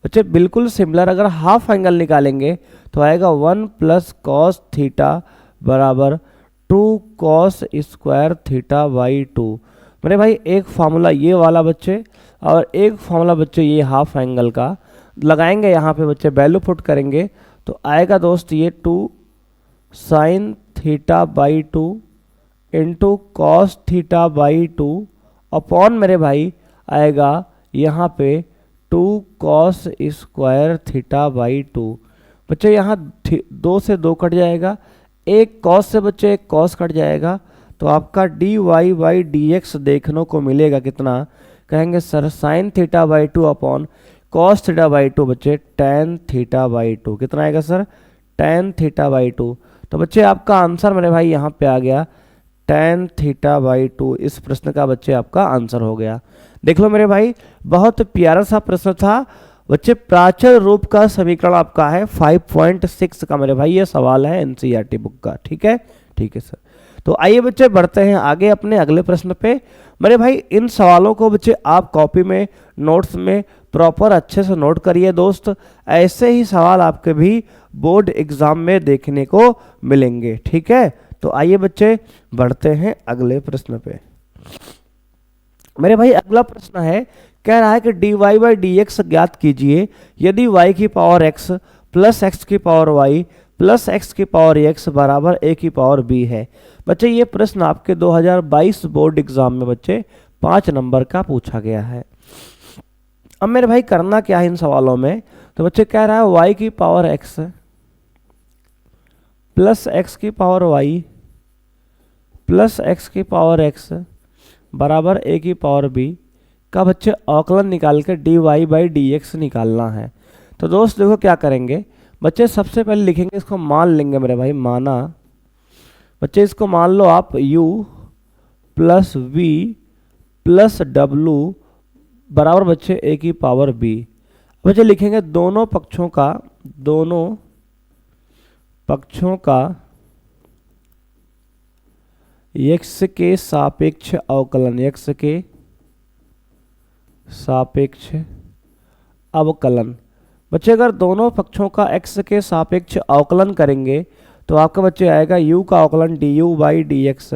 बच्चे बिल्कुल सिमिलर, अगर हाफ एंगल निकालेंगे तो आएगा 1 प्लस कॉस थीटा बराबर 2 कॉस स्क्वायर थीटा बाई 2। मेरे भाई एक फार्मूला ये वाला बच्चे और एक फार्मूला बच्चे ये हाफ एंगल का लगाएंगे, यहाँ पे बच्चे वैल्यू पुट करेंगे तो आएगा दोस्त ये 2 sign theta by 2 into cos theta by 2 upon मेरे भाई आएगा यहाँ पे 2 कॉस स्क्वायर थीटा बाई 2। बच्चे यहाँ 2 से 2 कट जाएगा, एक कॉस से बच्चे एक कॉस कट जाएगा, तो आपका d Y by D x देखने को मिलेगा कितना, कहेंगे sir sine theta by 2 upon cos theta by 2 बच्चे टेन थीटा बाई 2। कितना आएगा सर, टेन थीटा बाई 2। तो बच्चे आपका आंसर मेरे भाई यहाँ पे आ गया टेन थीटा बाई 2। इस प्रश्न का बच्चे आपका आंसर हो गया। देख लो मेरे भाई बहुत प्यारा सा प्रश्न था बच्चे, प्राचल रूप का समीकरण आपका है 5.6 का मेरे भाई ये सवाल है एनसीईआरटी बुक का। ठीक है, ठीक है सर। तो आइए बच्चे बढ़ते हैं आगे अपने अगले प्रश्न पे। मेरे भाई इन सवालों को बच्चे आप कॉपी में नोट्स में प्रॉपर अच्छे से नोट करिए दोस्त, ऐसे ही सवाल आपके भी बोर्ड एग्जाम में देखने को मिलेंगे। ठीक है, तो आइए बच्चे बढ़ते हैं अगले प्रश्न पे। मेरे भाई अगला प्रश्न है, कह रहा है कि d Y by D x ज्ञात कीजिए यदि y की पावर x प्लस एक्स की पावर y प्लस एक्स की पावर x बराबर a की पावर b है। बच्चे ये प्रश्न आपके 2022 बोर्ड एग्जाम में बच्चे 5 नंबर का पूछा गया है। अब मेरे भाई करना क्या है इन सवालों में, तो बच्चे कह रहा है y की पावर x प्लस एक्स की पावर y प्लस एक्स की पावर x बराबर a की पावर b का बच्चे अवकलन निकाल के dy बाई dx निकालना है। तो दोस्त देखो क्या करेंगे बच्चे, सबसे पहले लिखेंगे इसको, मान लेंगे मेरे भाई, माना बच्चे इसको मान लो आप u plus v plus w बराबर बच्चे a की पावर b। बच्चे लिखेंगे दोनों पक्षों का x के सापेक्ष अवकलन, x के सापेक्ष अवकलन। बच्चे अगर दोनों पक्षों का x के सापेक्ष अवकलन करेंगे तो आपका बच्चे आएगा u का अवकलन du by D x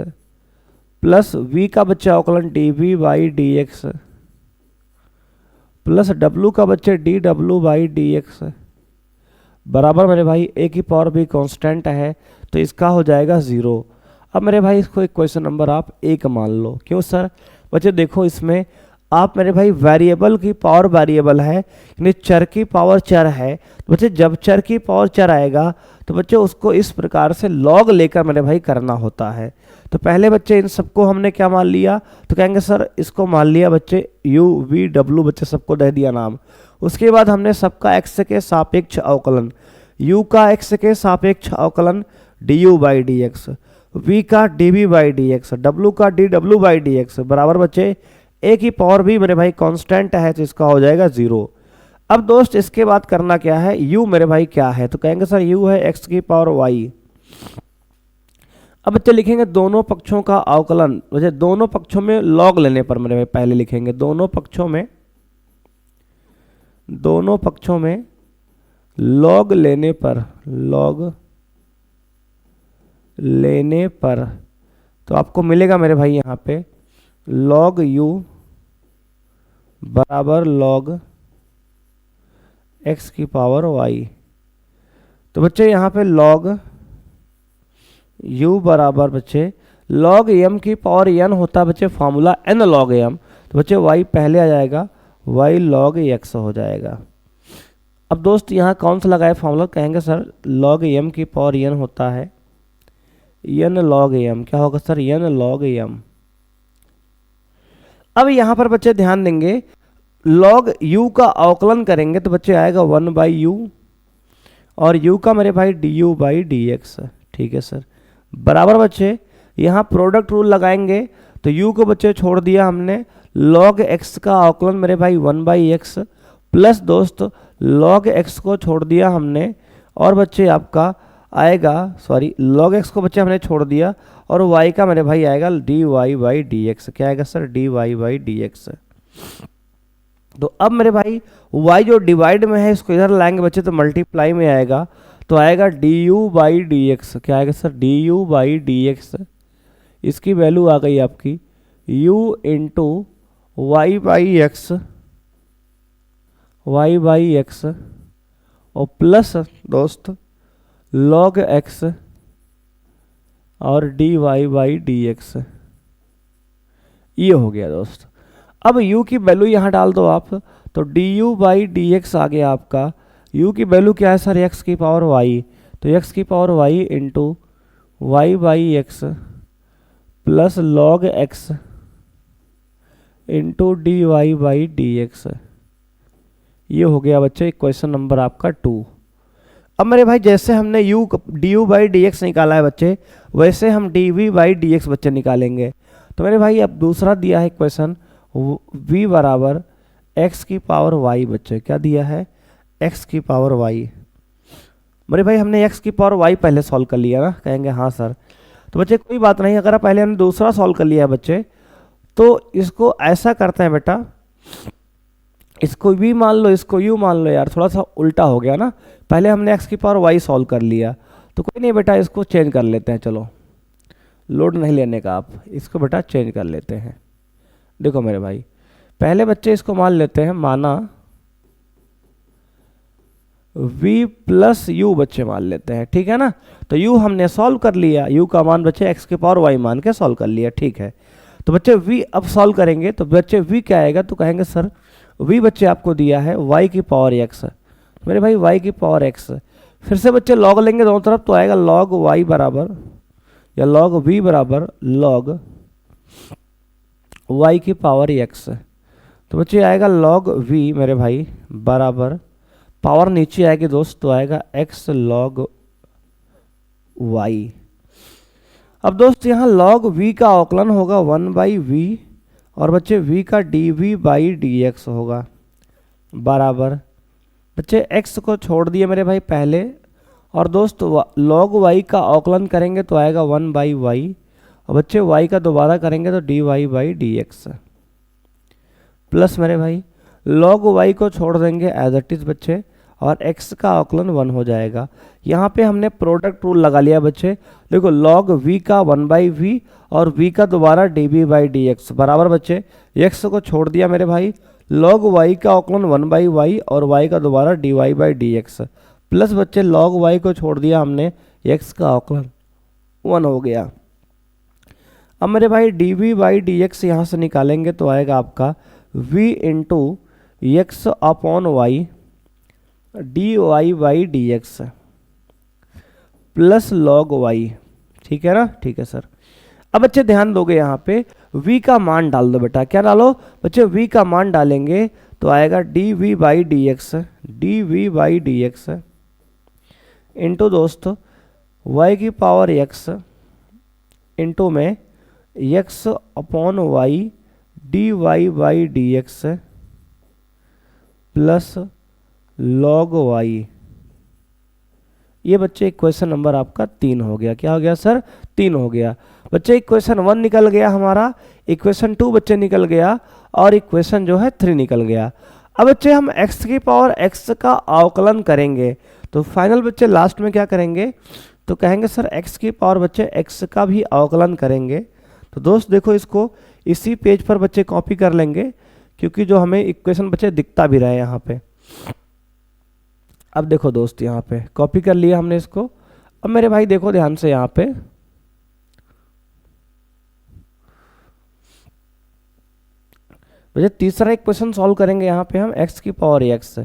plus v का बच्चे अवकलन dv by D x plus w का बच्चे dw बाई डी एक्स बराबर मेरे भाई a की पावर b कांस्टेंट है तो इसका हो जाएगा 0। अब मेरे भाई इसको एक क्वेश्चन नंबर आप 1 मान लो। क्यों सर? बच्चे देखो इसमें आप मेरे भाई वेरिएबल की पावर वेरिएबल है, यानी चर की पावर चर है। तो बच्चे जब चर की पावर चर आएगा तो बच्चे उसको इस प्रकार से लॉग लेकर मेरे भाई करना होता है। तो पहले बच्चे इन सबको हमने क्या मान लिया, तो कहेंगे सर इसको मान लिया बच्चे u v w, बच्चे सबको दे दिया नाम। उसके बाद हमने सबका x के सापेक्ष अवकलन, u का x के सापेक्ष अवकलन du by D x, v का dv by D x, w का dw बाई डी एक्स बराबर बच्चे a की पावर भी मेरे भाई कांस्टेंट है तो इसका हो जाएगा 0। अब दोस्त इसके बाद करना क्या है, u मेरे भाई क्या है, तो कहेंगे सर u है x की पावर y। अब बच्चे लिखेंगे दोनों पक्षों का अवकलन, वैसे दोनों पक्षों में लॉग लेने पर मेरे भाई पहले लिखेंगे दोनों पक्षों में लॉग लेने पर तो आपको मिलेगा मेरे भाई यहाँ पे log u बराबर log x की पावर y। तो बच्चे यहाँ पे log u बराबर बच्चे log m की पावर n होता है बच्चे फॉर्मूला n log m, तो बच्चे y पहले आ जाएगा, y log x हो जाएगा। अब दोस्त यहाँ कौन सा लगाए फॉर्मूला, कहेंगे सर log m की पावर n होता है n log m, क्या होगा सर n log m। अब यहाँ पर बच्चे ध्यान देंगे log u का अवकलन करेंगे तो बच्चे आएगा 1 बाई u और u का मेरे भाई du बाई डी एक्स। ठीक है सर, बराबर बच्चे यहाँ प्रोडक्ट रूल लगाएंगे तो u को बच्चे छोड़ दिया हमने, log x का अवकलन मेरे भाई 1 बाई एक्स प्लस दोस्त log x को छोड़ दिया हमने और बच्चे आपका आएगा, सॉरी log x को बच्चे हमने छोड़ दिया और y का मेरे भाई आएगा dy बाई डी एक्स। क्या आएगा sir dy by D x. तो अब मेरे भाई y जो डिवाइड में है इसको इधर लाएंगे बच्चे तो मल्टीप्लाई में आएगा, तो आएगा du बाई डी एक्स। क्या आएगा sir du by D x, इसकी वैल्यू आ गई आपकी u into y by x और प्लस दोस्त log x और dy बाई डी एक्स। ये हो गया दोस्त। अब u की वैल्यू यहाँ डाल दो आप, तो du बाई डी एक्स आ गया आपका। u की वैल्यू क्या है सर x की पावर y, तो x की power y into y by x plus log x into dy by D x. ये हो गया बच्चे क्वेश्चन नंबर आपका 2। अब मेरे भाई जैसे हमने du बाई डी एक्स निकाला है बच्चे, वैसे हम dv बाई डी एक्स बच्चे निकालेंगे। तो मेरे भाई अब दूसरा दिया है क्वेश्चन v बराबर x की पावर y बच्चे, क्या दिया है x की पावर y। मेरे भाई हमने x की पावर y पहले सॉल्व कर लिया ना, कहेंगे हाँ सर। तो बच्चे कोई बात नहीं, अगर पहले हमने दूसरा सॉल्व कर लिया है बच्चे तो इसको ऐसा करते हैं बेटा, इसको v मान लो इसको u मान लो, यार थोड़ा सा उल्टा हो गया ना, पहले हमने x की पावर y सॉल्व कर लिया तो कोई नहीं बेटा इसको चेंज कर लेते हैं। चलो लोड नहीं लेने का आप, इसको बेटा चेंज कर लेते हैं। देखो मेरे भाई पहले बच्चे इसको मान लेते हैं, माना v प्लस u बच्चे मान लेते हैं, ठीक है ना। तो u हमने सॉल्व कर लिया, u का मान बच्चे x की पावर y मान के सॉल्व कर लिया, ठीक है। तो बच्चे v अब सॉल्व करेंगे तो बच्चे v क्या आएगा, तो कहेंगे सर v बच्चे आपको दिया है y की पावर x, मेरे भाई y की पावर x, फिर से बच्चे log लेंगे दोनों तरफ तो आएगा log y बराबर या log v बराबर log y की पावर x तो बच्चे आएगा log v मेरे भाई बराबर, पावर नीचे आएगी दोस्त तो आएगा x log y। अब दोस्त यहाँ log v का अवकलन होगा 1/v और बच्चे v का dv/dx होगा बराबर, बच्चे x को छोड़ दिए मेरे भाई पहले, और दोस्त log y का अवकलन करेंगे तो आएगा 1/y, और बच्चे y का दोबारा करेंगे तो dy/dx प्लस मेरे भाई log y को छोड़ देंगे एज इट इज बच्चे, और x का अवकलन 1 हो जाएगा। यहाँ पे हमने प्रोडक्ट रूल लगा लिया बच्चे, देखो log v का 1/v और v का दोबारा dv/dx बराबर बच्चे x को छोड़ दिया मेरे भाई, log y का अवकलन 1/y और y का दोबारा dy/dx प्लस बच्चे log y को छोड़ दिया हमने, x का अवकलन 1 हो गया। अब मेरे भाई dv/dx यहाँ से निकालेंगे तो आएगा आपका v into x upon y dy/dx plus log y, ठीक है ना, ठीक है सर। अब बच्चे ध्यान दोगे यहाँ पे v का मान डाल दो बेटा, क्या डालो बच्चे v का मान डालेंगे तो आएगा dv/dx इंटू दोस्त y की पावर x इंटू में x upon y dy/dx plus log y। ये बच्चे इक्वेशन नंबर आपका 3 हो गया, क्या हो गया सर 3 हो गया बच्चे। इक्वेशन 1 निकल गया हमारा, इक्वेशन 2 बच्चे निकल गया, और इक्वेशन जो है 3 निकल गया। अब बच्चे हम x की पावर x का अवकलन करेंगे तो फाइनल बच्चे लास्ट में क्या करेंगे तो कहेंगे सर x की पावर बच्चे x का भी अवकलन करेंगे। तो दोस्त देखो इसको इसी पेज पर बच्चे कॉपी कर लेंगे, क्योंकि जो हमें इक्वेशन बच्चे दिखता भी रहा है यहाँ पे। अब देखो दोस्त यहाँ पे कॉपी कर लिया हमने इसको। अब मेरे भाई देखो ध्यान से यहाँ पे, बच्चे तीसरा इक्वेशन सॉल्व करेंगे यहाँ पे हम x की पावर x।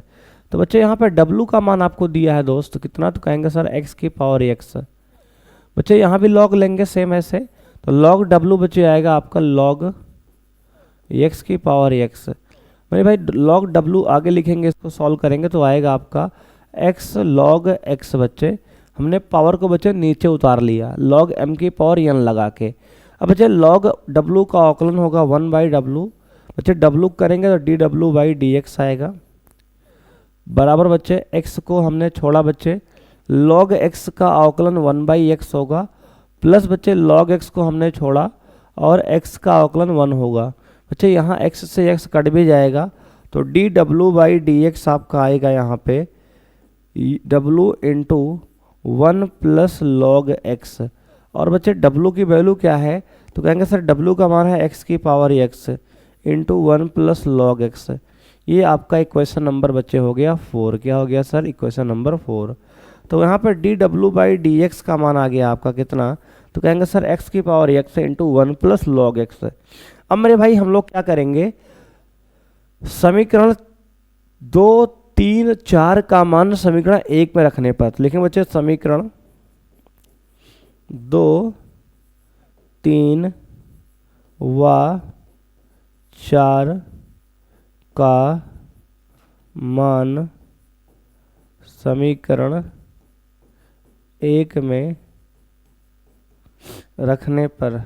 तो बच्चे यहाँ पे w का मान आपको दिया है दोस्त कितना, तो कहेंगे सर x की पावर x। बच्चे यहाँ भी log लेंगे सेम ऐसे, तो log w बच्चे आएगा आपका log x की पावर x। मेरे भाई log w आगे लिखेंगे, इसको सॉल्व करेंगे तो आएगा आपका x log x बच्चे, हमने पावर को बच्चे नीचे उतार लिया log m की पावर n लगा के। अब बच्चे log w का अवकलन होगा 1/w, बच्चे w करेंगे तो dw/dx आएगा बराबर बच्चे x को हमने छोड़ा बच्चे, log x का अवकलन 1/x होगा प्लस बच्चे log x को हमने छोड़ा और x का अवकलन 1 होगा। बच्चे यहाँ x से x कट भी जाएगा तो dw/dx आपका आएगा यहाँ पे w into 1 plus log x। और बच्चे w की वैल्यू क्या है तो कहेंगे सर w का मान है x की power x into 1 plus log x। ये आपका इक्वेशन नंबर बच्चे हो गया 4। क्या हो गया सर इक्वेशन नंबर 4। तो यहाँ पर dw/dx का मान आ गया आपका कितना, तो कहेंगे सर x की power x into 1 plus log x। अब मेरे भाई हम लोग क्या करेंगे, समीकरण 2, 3, 4 का मान समीकरण 1 में रखने पर लिखेंगे बच्चे समीकरण 2, 3 व 4 का मान समीकरण 1 में रखने पर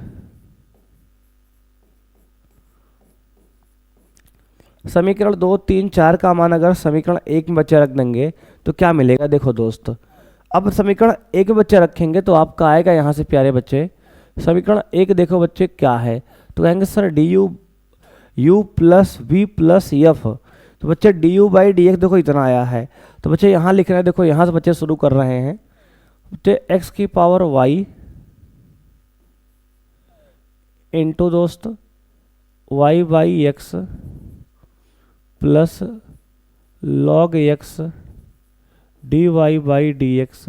समीकरण 2, 3, 4 का मान अगर समीकरण 1 में बच्चे रख देंगे तो क्या मिलेगा। देखो दोस्त अब समीकरण 1 में बच्चे रखेंगे तो आपका आएगा यहाँ से प्यारे बच्चे समीकरण 1 देखो बच्चे क्या है, तो कहेंगे sir du u plus v plus F. तो बच्चे du/dx देखो इतना आया है, तो बच्चे यहाँ लिख रहे हैं, देखो यहाँ से बच्चे शुरू कर रहे हैं बच्चे x की पावर y इंटू दोस्त y/x plus log x dy/dx।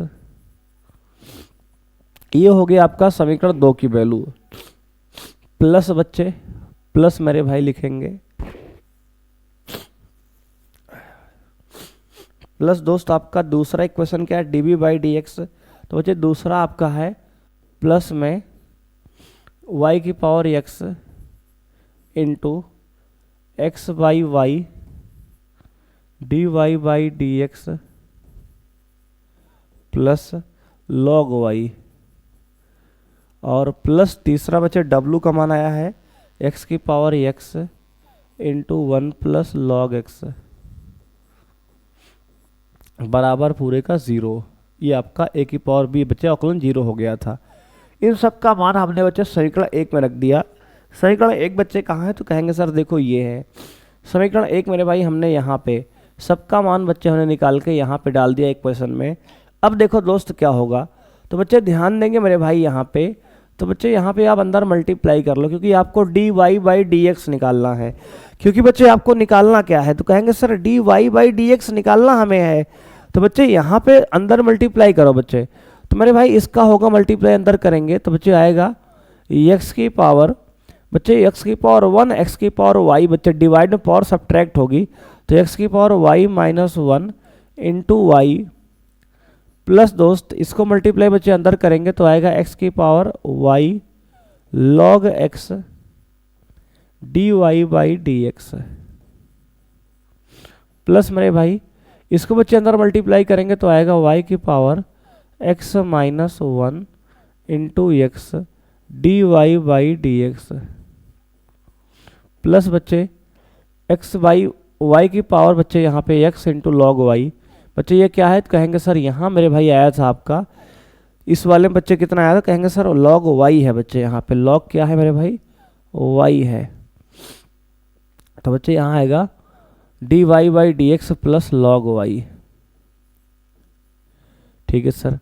ये हो गया आपका समीकरण 2 की वैल्यू प्लस बच्चे प्लस मेरे भाई लिखेंगे प्लस दोस्त आपका दूसरा इक्वेशन क्या है dv/dx। तो बच्चे दूसरा आपका है प्लस में y की power x into x by y d Y by D x plus log y, और प्लस तीसरा बच्चे डब्लू का मान आया है एक्स की power x into 1 plus log x बराबर पूरे का 0। ये आपका ए की पावर बी बच्चे अवकलन 0 हो गया था। इन सब का मान हमने बच्चे समीकरण 1 में रख दिया। समीकरण 1 बच्चे कहाँ है, तो कहेंगे सर देखो ये है समीकरण 1 मेरे भाई। हमने यहाँ पे सबका मान बच्चे हमने निकाल के यहाँ पे डाल दिया इक्वेशन में। अब देखो दोस्त क्या होगा, तो बच्चे ध्यान देंगे मेरे भाई यहाँ पे, तो बच्चे यहाँ पे आप अंदर मल्टीप्लाई कर लो, क्योंकि आपको d Y by D x निकालना है। क्योंकि बच्चे आपको निकालना क्या है, तो कहेंगे sir d Y by D x निकालना हमें है, तो बच्चे यहाँ पे अंदर मल्टीप्लाई करो बच्चे। तो मेरे भाई इसका होगा मल्टीप्लाई अंदर करेंगे तो बच्चे आएगा एक्स की पावर बच्चे एक्स की पावर 1 एक्स की पावर वाई बच्चे डिवाइड में पावर सब्ट्रैक्ट होगी, तो एक्स की power y minus 1 into y plus दोस्त इसको मल्टीप्लाई बच्चे अंदर करेंगे तो आएगा एक्स की power y log x d Y by D x plus मेरे भाई इसको बच्चे अंदर मल्टीप्लाई करेंगे तो आएगा वाई की power x minus 1 into x d Y by D x plus बच्चे एक्स बाई वाई की पावर बच्चे यहाँ पे एक्स इंटू लॉग वाई। बच्चे ये क्या है, तो कहेंगे सर यहाँ मेरे भाई आया था आपका इस वाले में बच्चे कितना आया था, कहेंगे सर लॉग वाई है बच्चे। यहाँ पे लॉग क्या है मेरे भाई, वाई है, तो बच्चे यहाँ आएगा d Y by D x plus log y. ठीक है सर,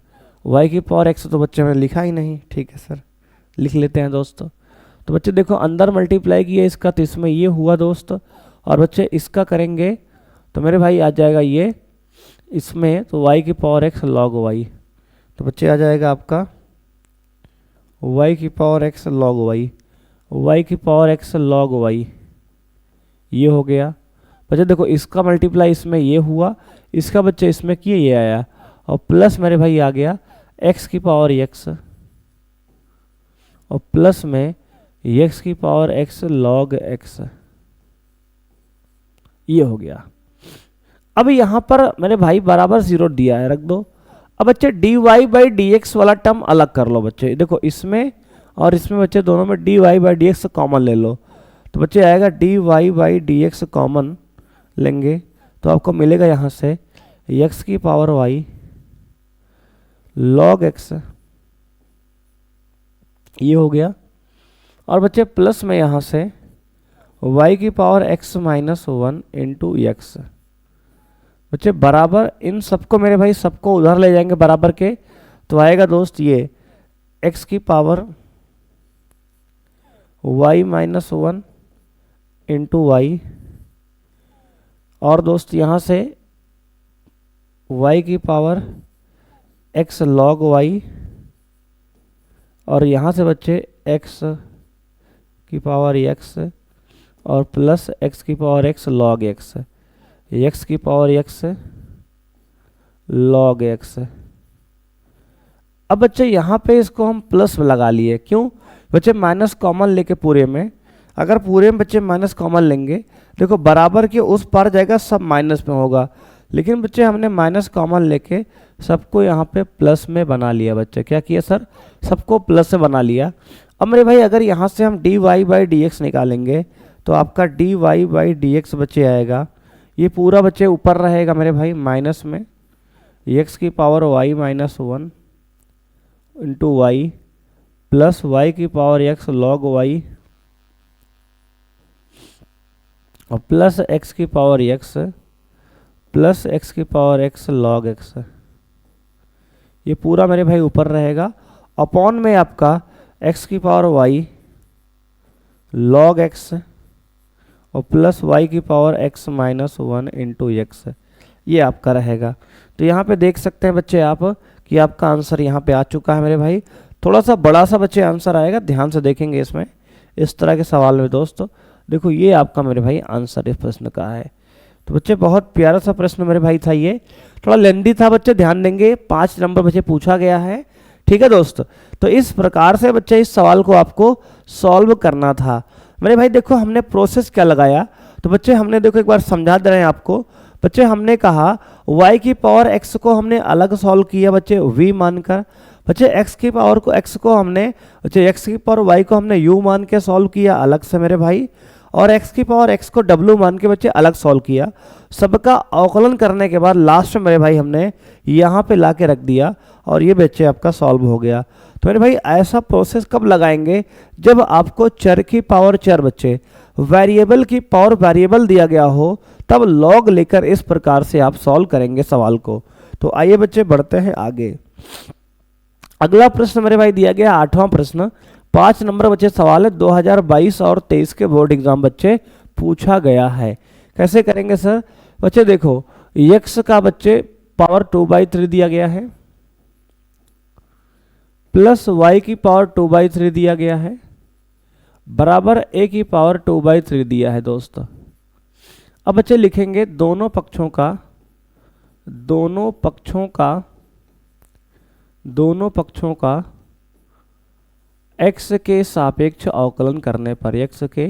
वाई की पावर एक्स तो बच्चे हमने लिखा ही नहीं, ठीक है सर लिख लेते हैं दोस्तों। तो बच्चे देखो अंदर मल्टीप्लाई किया इसका, तो इसमें ये हुआ दोस्त, और बच्चे इसका करेंगे तो मेरे भाई आ जाएगा ये इसमें, तो y की पावर x log y, तो बच्चे आ जाएगा आपका y की power x log y, y की पावर x log y, ये हो गया। बच्चे देखो इसका मल्टीप्लाई इसमें ये हुआ, इसका बच्चे इसमें किए ये आया, और प्लस मेरे भाई आ गया x की पावर x, और प्लस में x की पावर x log x, ये हो गया। अब यहाँ पर मेरे भाई बराबर 0 दिया है, रख दो। अब बच्चे D Y by D x वाला टर्म अलग कर लो बच्चे, देखो इसमें और इसमें बच्चे दोनों में d Y by D x common ले लो, तो बच्चे आएगा d Y by D x common लेंगे तो आपको मिलेगा यहाँ से एक्स की पावर वाई लॉग एक्स, ये हो गया। और बच्चे प्लस में यहाँ से y की power x minus 1 into x, बच्चे बराबर इन सबको मेरे भाई सबको उधर ले जाएंगे बराबर के, तो आएगा दोस्त ये x की power y minus 1 into y, और दोस्त यहाँ से y की पावर x log y, और यहाँ से बच्चे x की पावर x और प्लस x की power x log x, x की पावर x log x। अब बच्चे यहाँ पे इसको हम प्लस में लगा लिए, क्यों बच्चे माइनस कॉमन लेके पूरे में, अगर पूरे में बच्चे माइनस कॉमन लेंगे देखो बराबर के उस पार जाएगा सब माइनस में होगा, लेकिन बच्चे हमने माइनस कॉमन लेके सबको यहाँ पे प्लस में बना लिया। बच्चे क्या किया सर, सबको प्लस में बना लिया। अब मेरे भाई अगर यहाँ से हम d Y by D x निकालेंगे तो आपका d Y by D x बच्चे आएगा, ये पूरा बच्चे ऊपर रहेगा मेरे भाई माइनस में एक्स की power y minus 1 into y plus y की पावर एक्स लॉग वाई और प्लस एक्स की पावर एक्स प्लस एक्स की पावर एक्स लॉग एक्स, ये पूरा मेरे भाई ऊपर रहेगा। अपॉन में आपका एक्स की पावर वाई लॉग एक्स और प्लस y की power x minus 1 into x, ये आपका रहेगा। तो यहाँ पे देख सकते हैं बच्चे आप कि आपका आंसर यहाँ पे आ चुका है मेरे भाई। थोड़ा सा बड़ा सा बच्चे आंसर आएगा, ध्यान से देखेंगे इसमें इस तरह के सवाल में दोस्तों। देखो ये आपका मेरे भाई आंसर इस प्रश्न का है। तो बच्चे बहुत प्यारा सा प्रश्न मेरे भाई था, ये थोड़ा लेंदी था बच्चे, ध्यान देंगे 5 नंबर बच्चे पूछा गया है, ठीक है दोस्त। तो इस प्रकार से बच्चे इस सवाल को आपको सॉल्व करना था मेरे भाई। देखो हमने प्रोसेस क्या लगाया, तो बच्चे हमने देखो एक बार समझा दे रहे हैं आपको। बच्चे हमने कहा y की पावर x को हमने अलग सॉल्व किया बच्चे v मानकर। बच्चे x की पावर को x को हमने बच्चे x की पावर y को हमने u मान के सॉल्व किया अलग से मेरे भाई, और x की पावर x को w मान के बच्चे अलग सॉल्व किया। सबका अवकलन करने के बाद लास्ट में मेरे भाई हमने यहाँ पे ला के रख दिया और ये बच्चे आपका सॉल्व हो गया। तो मेरे भाई ऐसा प्रोसेस कब लगाएंगे, जब आपको चर की पावर चर बच्चे वेरिएबल की पावर वेरिएबल दिया गया हो, तब लॉग लेकर इस प्रकार से आप सॉल्व करेंगे सवाल को। तो आइए बच्चे बढ़ते हैं आगे। अगला प्रश्न मेरे भाई दिया गया 8वां प्रश्न, 5 नंबर बच्चे सवाल है, 2022 और 23 के बोर्ड एग्जाम बच्चे पूछा गया है। कैसे करेंगे सर? बच्चे देखो x का बच्चे पावर 2/3 दिया गया है, प्लस y की पावर 2/3 दिया गया है, बराबर a की पावर 2/3 दिया है दोस्तों। अब बच्चे लिखेंगे दोनों पक्षों का x के सापेक्ष अवकलन करने पर, x के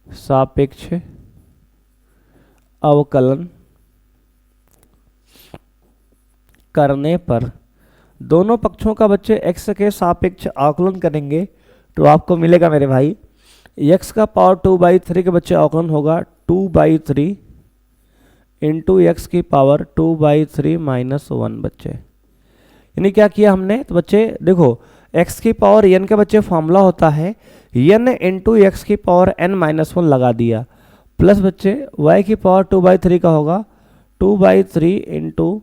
सापेक्ष अवकलन करने पर दोनों पक्षों का बच्चे x के सापेक्ष अवकलन करेंगे तो आपको मिलेगा मेरे भाई x का पावर 2/3 के बच्चे अवकलन होगा 2/3 इंटू एक्स की पावर 2/3 - 1 बच्चे। यानी क्या किया हमने? तो बच्चे देखो x की पावर n के बच्चे फॉर्मूला होता है n इंटू एक्स की पावर n-1 लगा दिया, प्लस बच्चे y की पावर 2/3 का होगा 2/3 इंटू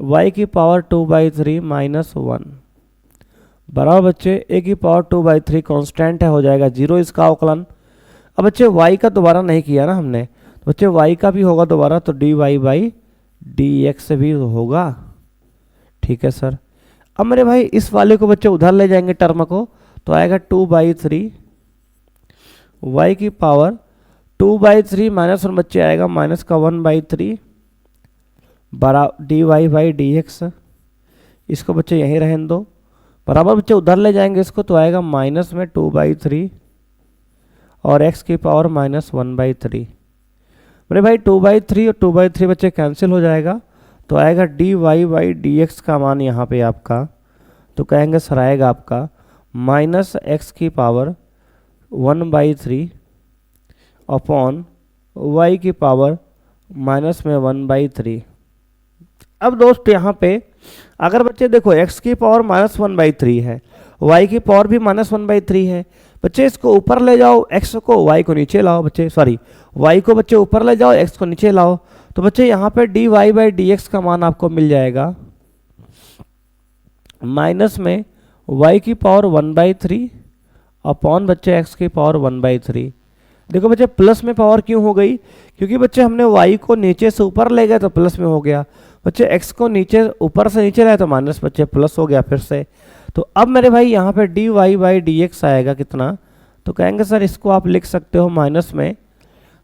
y की पावर 2/3 - 1 बराबर बच्चे a की पावर 2/3 कांस्टेंट है, हो जाएगा 0 इसका अवकलन। अब बच्चे y का दोबारा नहीं किया ना हमने, तो बच्चे y का भी होगा दोबारा, तो dy/dx भी होगा। ठीक है सर। अब मेरे भाई इस वाले को बच्चे उधर ले जाएंगे टर्म को, तो आएगा 2/3 y की पावर 2/3 - 1 बच्चे आएगा माइनस का 1/3 बराबर dy/dx। इसको बच्चे यहीं रहने दो, बराबर बच्चे उधर ले जाएंगे इसको, तो आएगा माइनस में 2/3 और x की पावर -1/3। मेरे भाई 2/3 और 2/3 बच्चे कैंसिल हो जाएगा, तो आएगा dy/dx का मान यहाँ पे आपका, तो कहेंगे सर आएगा आपका -x की पावर 1/3 अपॉन y की पावर -1/3। अब दोस्त यहाँ पे अगर बच्चे देखो x की पावर -1/3 है, y की पावर भी -1/3 है, बच्चे इसको ऊपर ले जाओ, x को y को नीचे लाओ बच्चे, सॉरी y को बच्चे ऊपर ले जाओ, x को नीचे लाओ, तो बच्चे यहाँ पे dy/dx का मान आपको मिल जाएगा माइनस में y की पावर 1/3 अपॉन बच्चे x की पावर 1/3। देखो बच्चे प्लस में पावर क्यों हो गई? क्योंकि बच्चे हमने y को नीचे से ऊपर ले गए तो प्लस में हो गया, बच्चे x को नीचे ऊपर से नीचे लाए तो माइनस बच्चे प्लस हो गया फिर से। तो अब मेरे भाई यहाँ पे dy/dx आएगा कितना? तो कहेंगे सर इसको आप लिख सकते हो माइनस में,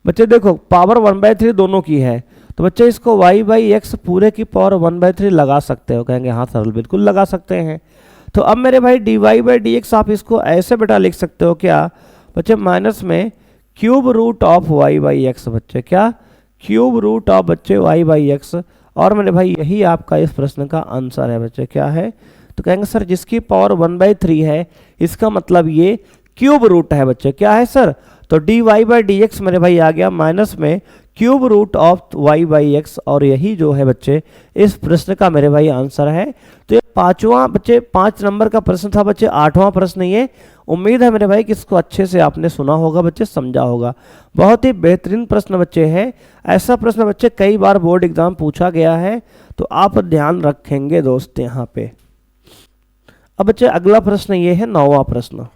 बच्चे देखो पावर 1/3 दोनों की है, तो बच्चे इसको y/x पूरे की पावर 1/3 लगा सकते हो। कहेंगे हाँ सर बिल्कुल लगा सकते हैं। तो अब मेरे भाई dy/dx आप इसको ऐसे बेटा लिख सकते हो क्या बच्चे, माइनस में क्यूब रूट ऑफ y/x बच्चे, क्या क्यूब रूट ऑफ बच्चे y/x। और मेरे भाई यही आपका इस प्रश्न का आंसर है बच्चे, क्या है? तो कहेंगे सर जिसकी पावर 1/3 है इसका मतलब ये क्यूब रूट है बच्चे, क्या है सर? तो dy/dx मेरे भाई आ गया माइनस में क्यूब रूट ऑफ y/x, और यही जो है बच्चे इस प्रश्न का मेरे भाई आंसर है। तो ये 5 नंबर का प्रश्न था बच्चे, 8वां प्रश्न ये। उम्मीद है मेरे भाई कि इसको अच्छे से आपने सुना होगा बच्चे, समझा होगा। बहुत ही बेहतरीन प्रश्न बच्चे है, ऐसा प्रश्न बच्चे कई बार बोर्ड एग्जाम पूछा गया है, तो आप ध्यान रखेंगे दोस्त यहाँ पे। अब बच्चे अगला प्रश्न ये है 9वां प्रश्न।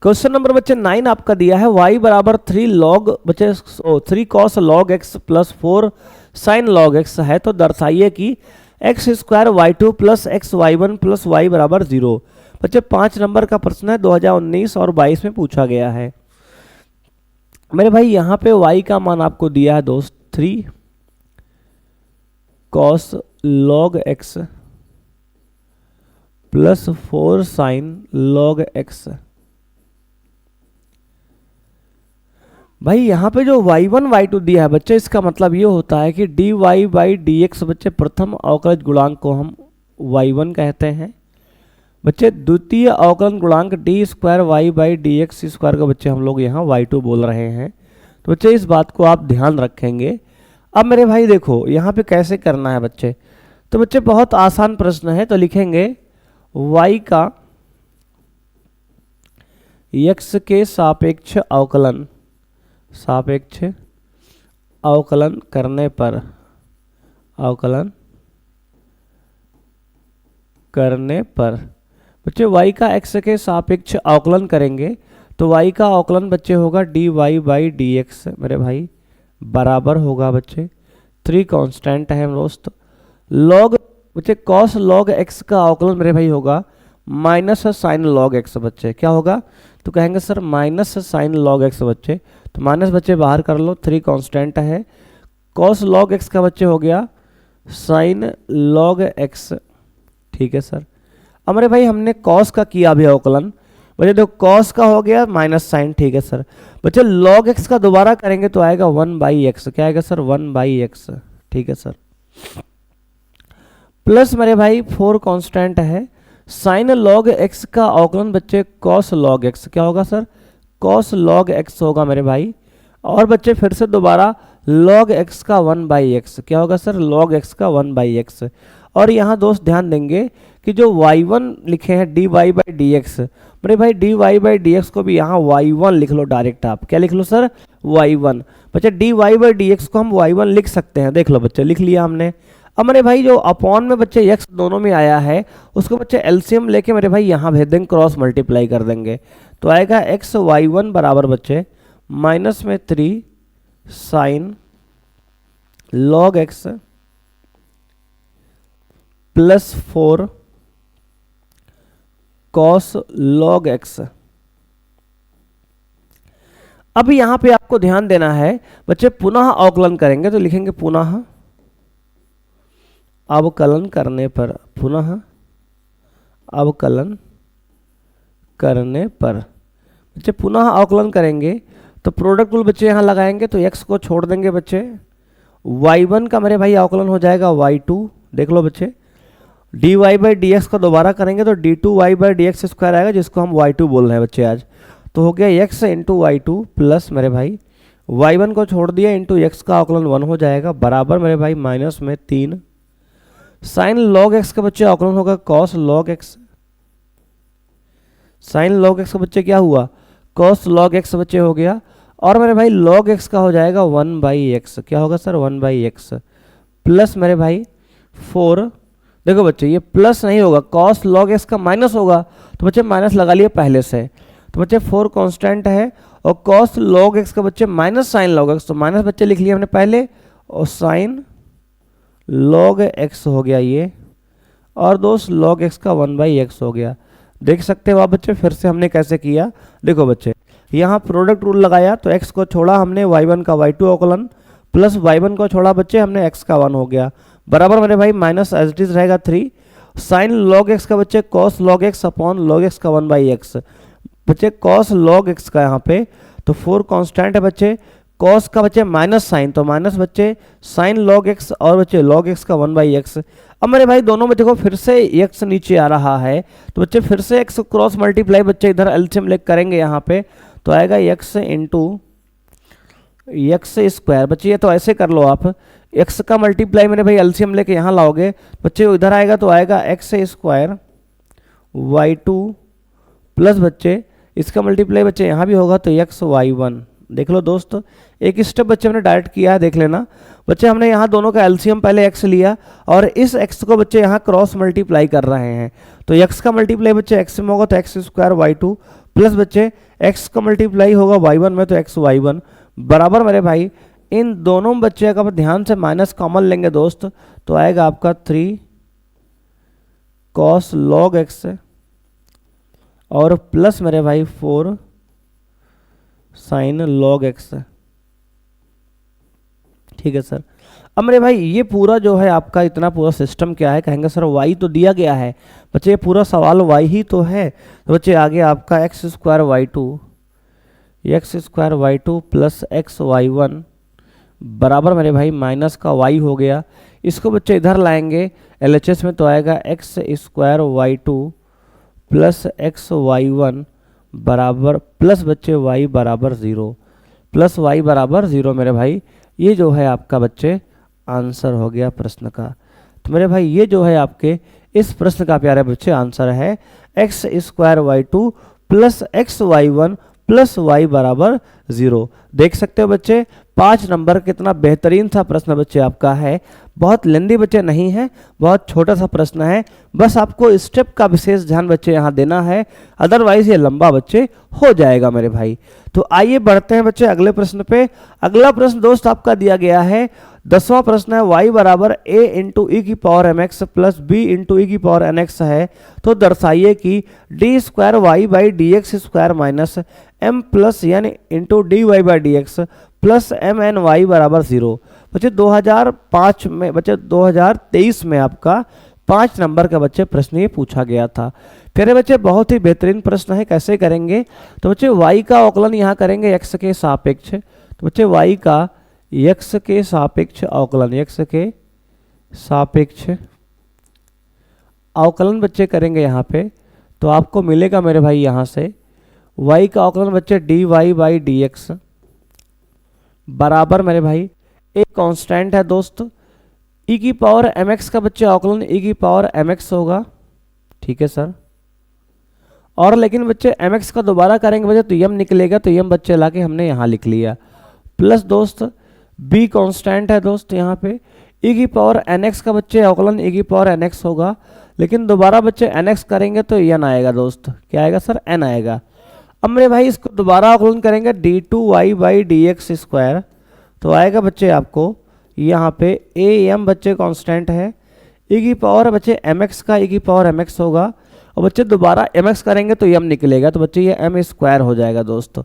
क्वेश्चन नंबर बच्चे 9 आपका दिया है, y बराबर 3 log बच्चे 3 cos log x plus 4 sin log x है, तो दर्शाइए कि x² y2 plus x y1 plus y बराबर 0। बच्चे 5 नंबर का प्रश्न है, 2019 और 22 में पूछा गया है। मेरे भाई यहाँ पे y का मान आपको दिया है दोस्त 3 cos log x plus 4 sign log x. भाई यहाँ पे जो y1 y2 दिया है बच्चे, इसका मतलब ये होता है कि dy बाई डी एक्स बच्चे प्रथम अवकलज गुणांक को हम y1 कहते हैं बच्चे। द्वितीय अवकलन गुणांक d square Y by D x square का बच्चे हम लोग यहाँ y2 बोल रहे हैं। तो बच्चे इस बात को आप ध्यान रखेंगे। अब मेरे भाई देखो यहाँ पे कैसे करना है बच्चे, तो बच्चे बहुत आसान प्रश्न है। तो लिखेंगे y का x के सापेक्ष अवकलन करने पर बच्चे y का x के सापेक्ष अवकलन करेंगे तो y का अवकलन बच्चे होगा dy बाई डी एक्स मेरे भाई बराबर होगा बच्चे 3 कांस्टेंट है दोस्त। लॉग बच्चे कॉस लॉग x का अवकलन मेरे भाई होगा माइनस साइन लॉग x बच्चे। क्या होगा, तो कहेंगे sir minus sign log x बच्चे। तो माइनस बच्चे बाहर कर लो, 3 कांस्टेंट है। कॉस लॉग x का बच्चे हो गया साइन लॉग x। ठीक है सर। अब मेरे भाई हमने कॉस का किया अभी अवकलन बच्चे, देखो कॉस का हो गया माइनस साइन। ठीक है सर। बच्चे लॉग x का दोबारा करेंगे तो आएगा 1 बाई एक्स। क्या आएगा सर, 1 बाई एक्स। ठीक है सर। प्लस मेरे भाई 4 कांस्टेंट है। साइन लॉग x का अवकलन बच्चे कॉस लॉग x। क्या होगा सर, कॉस लॉग x होगा मेरे भाई। और बच्चे फिर से दोबारा लॉग x का 1 बाई एक्स। क्या होगा सर, लॉग x का 1 बाई एक्स। और यहाँ दोस्त ध्यान देंगे कि जो y1 लिखे हैं dy बाई डी एक्स, मेरे भाई dy बाई डी एक्स को भी यहाँ y1 लिख लो डायरेक्ट। आप क्या लिख लो सर, y1। बच्चे dy बाई डी एक्स को हम y1 लिख सकते हैं। देख लो बच्चे, लिख लिया हमने। अब मेरे भाई जो अपॉन में बच्चे x दोनों में आया है उसको बच्चे एलसीएम लेके मेरे भाई यहाँ भेज देंगे, क्रॉस मल्टीप्लाई कर देंगे तो आएगा x y1 बराबर बच्चे माइनस में 3 sign log x plus 4 cos log x। अब यहां पे आपको ध्यान देना है बच्चे, पुनः अवकलन करेंगे तो लिखेंगे पुनः अवकलन करने पर, पुनः अवकलन करने पर बच्चे पुनः अवकलन करेंगे तो प्रोडक्ट रूल बच्चे यहां लगाएंगे तो x को छोड़ देंगे बच्चे। y1 का मेरे भाई अवकलन हो जाएगा y2। देख लो बच्चे, dy बाई डी एक्स का दोबारा करेंगे तो d2y by D x square आएगा, जिसको हम y2 बोल रहे हैं बच्चे आज। तो हो गया x इंटू y2 प्लस मेरे भाई y1 को छोड़ दिया इंटू x का अवकलन 1 हो जाएगा बराबर मेरे भाई माइनस में 3 साइन लॉग x का बच्चे अवकलन होगा cos log x। Sign log x का बच्चे क्या हुआ, कॉस लॉग x बच्चे हो गया। और मेरे भाई लॉग x का हो जाएगा 1 बाई एक्स। क्या होगा सर, 1 बाई एक्स प्लस मेरे भाई 4। देखो बच्चे ये प्लस नहीं होगा, कॉस लॉग x का माइनस होगा तो बच्चे माइनस लगा लिए पहले से। तो बच्चे 4 कांस्टेंट है और कॉस लॉग x का बच्चे माइनस साइन लॉग x, तो माइनस बच्चे लिख लिया हमने पहले और साइन लॉग x हो गया ये। और दोस्त लॉग x का 1 बाई एक्स हो गया। देख सकते हो आप बच्चे, फिर से हमने कैसे किया। देखो बच्चे यहाँ प्रोडक्ट रूल लगाया तो x को छोड़ा हमने y1 का y2 अवकलन प्लस y1 को छोड़ा बच्चे हमने x का 1 हो गया बराबर मेरे भाई माइनस एज इट इज रहेगा 3 साइन लॉग x का बच्चे cos log x upon log x का 1 बाई एक्स। बच्चे कॉस लॉग x का यहाँ पे तो 4 कांस्टेंट है बच्चे, कॉस का बच्चे माइनस साइन तो माइनस बच्चे साइन लॉग x और बच्चे लॉग x का 1 बाई एक्स। अब मेरे भाई दोनों में देखो फिर से x नीचे आ रहा है तो बच्चे फिर से x क्रॉस मल्टीप्लाई बच्चे इधर एलसीएम लेकर करेंगे यहाँ पे तो आएगा x इंटू एक्स स्क्वायर। बच्चे ये तो ऐसे कर लो आप, x का मल्टीप्लाई मेरे भाई एलसीएम लेके यहाँ लाओगे बच्चे इधर आएगा तो आएगा एक्स स्क्वायर y2 प्लस बच्चे इसका मल्टीप्लाई बच्चे यहाँ भी होगा तो x y1। देख लो दोस्त, एक स्टेप बच्चे हमने डायरेक्ट किया है, देख लेना बच्चे। हमने यहाँ दोनों का एलसीएम पहले x लिया और इस x को बच्चे यहाँ क्रॉस मल्टीप्लाई कर रहे हैं तो x का मल्टीप्लाई बच्चे x में होगा तो एक्स स्क्वायर y2 प्लस बच्चे x का मल्टीप्लाई होगा y1 में तो x y1 बराबर मेरे भाई इन दोनों बच्चे का ध्यान से माइनस कॉमन लेंगे दोस्त तो आएगा आपका 3 कॉस लॉग x और प्लस मेरे भाई 4 साइन लॉग x। ठीक है सर। अब मेरे भाई ये पूरा जो है आपका इतना पूरा सिस्टम क्या है, कहेंगे सर वाई तो दिया गया है बच्चे, ये पूरा सवाल वाई ही तो है। तो बच्चे आगे आपका x square y two plus x y one बराबर मेरे भाई माइनस का वाई हो गया। इसको बच्चे इधर लाएंगे एलएचएस में तो आएगा x square y two plus x y one बराबर प्लस बच्चे वाई बराबर ज़ीरो, प्लस वाई बराबर ज़ीरो मेरे भाई। ये जो है आपका बच्चे आंसर हो गया प्रश्न का। तो मेरे भाई ये जो है आपके इस प्रश्न का प्यारे बच्चे आंसर है x square y two plus x y one plus y बराबर ज़ीरो। देख सकते हो बच्चे 5 नंबर कितना बेहतरीन सा प्रश्न बच्चे आपका है। बहुत लेंदी बच्चे नहीं है, बहुत छोटा सा प्रश्न है, बस आपको स्टेप का विशेष ध्यान बच्चे यहाँ देना है, अदरवाइज ये लंबा बच्चे हो जाएगा मेरे भाई। तो आइए बढ़ते हैं बच्चे अगले प्रश्न पे। अगला प्रश्न दोस्त आपका दिया गया है 10वां प्रश्न है y बराबर a इंटू ई की power M x plus b into e की पावर एन एक्स है। तो दर्शाइए कि d square Y by D x square minus M plus N into d Y by D x plus m n y बराबर zero. बच्चे 2005 में बच्चे 2023 में आपका 5 नंबर का बच्चे प्रश्न ये पूछा गया था। प्यारे बच्चे बहुत ही बेहतरीन प्रश्न है, कैसे करेंगे तो बच्चे y का अवकलन यहाँ करेंगे x के सापेक्ष। तो बच्चे y का x के सापेक्ष अवकलन, x के सापेक्ष अवकलन बच्चे करेंगे यहाँ पे, तो आपको मिलेगा मेरे भाई यहाँ से y का अवकलन बच्चे dy बाई डी एक्स बराबर मेरे भाई एक कांस्टेंट है दोस्त e की पावर mx का बच्चे अवकलन e की पावर mx होगा, ठीक है सर। और लेकिन बच्चे mx का दोबारा करेंगे बच्चे तो m निकलेगा, तो m बच्चे लाके हमने यहाँ लिख लिया प्लस दोस्त b कांस्टेंट है दोस्त यहाँ पे e की पावर nx का बच्चे अवकलन e की पावर nx होगा, लेकिन दोबारा बच्चे nx करेंगे तो n आएगा दोस्त, क्या आएगा सर n आएगा। अब मेरे भाई इसको दोबारा अवकलन करेंगे d two y by D x square, तो आएगा बच्चे आपको यहाँ पे ए एम बच्चे कांस्टेंट है, ई की पावर बच्चे एम एक्स का ई की पावर एम एक्स होगा, और बच्चे दोबारा एम एक्स करेंगे तो एम निकलेगा, तो बच्चे ये एम स्क्वायर हो जाएगा दोस्त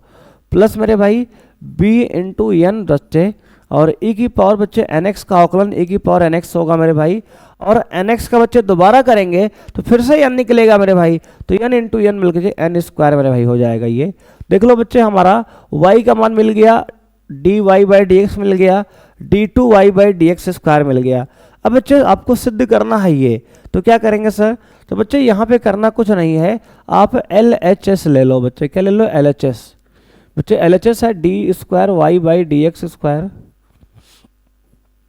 प्लस मेरे भाई बी इंटू एन बच्चे और ई की पावर बच्चे एन एक्स का अवकलन ई की पावर एन एक्स होगा मेरे भाई, और एन एक्स का बच्चे दोबारा करेंगे तो फिर से एन निकलेगा मेरे भाई, तो एन इंटू एन मिलकर एन स्क्वायर मेरे भाई हो जाएगा। ये देख लो बच्चे हमारा y का मान मिल गया, d Y by D x मिल गया, d two y by D x square मिल गया। अब बच्चे आपको सिद्ध करना है ये, तो क्या करेंगे सर, तो बच्चे यहाँ पे करना कुछ नहीं है, आप एल एच एस ले लो बच्चे, क्या ले लो एल एच एस। बच्चे एल एच एस है d square Y by D x square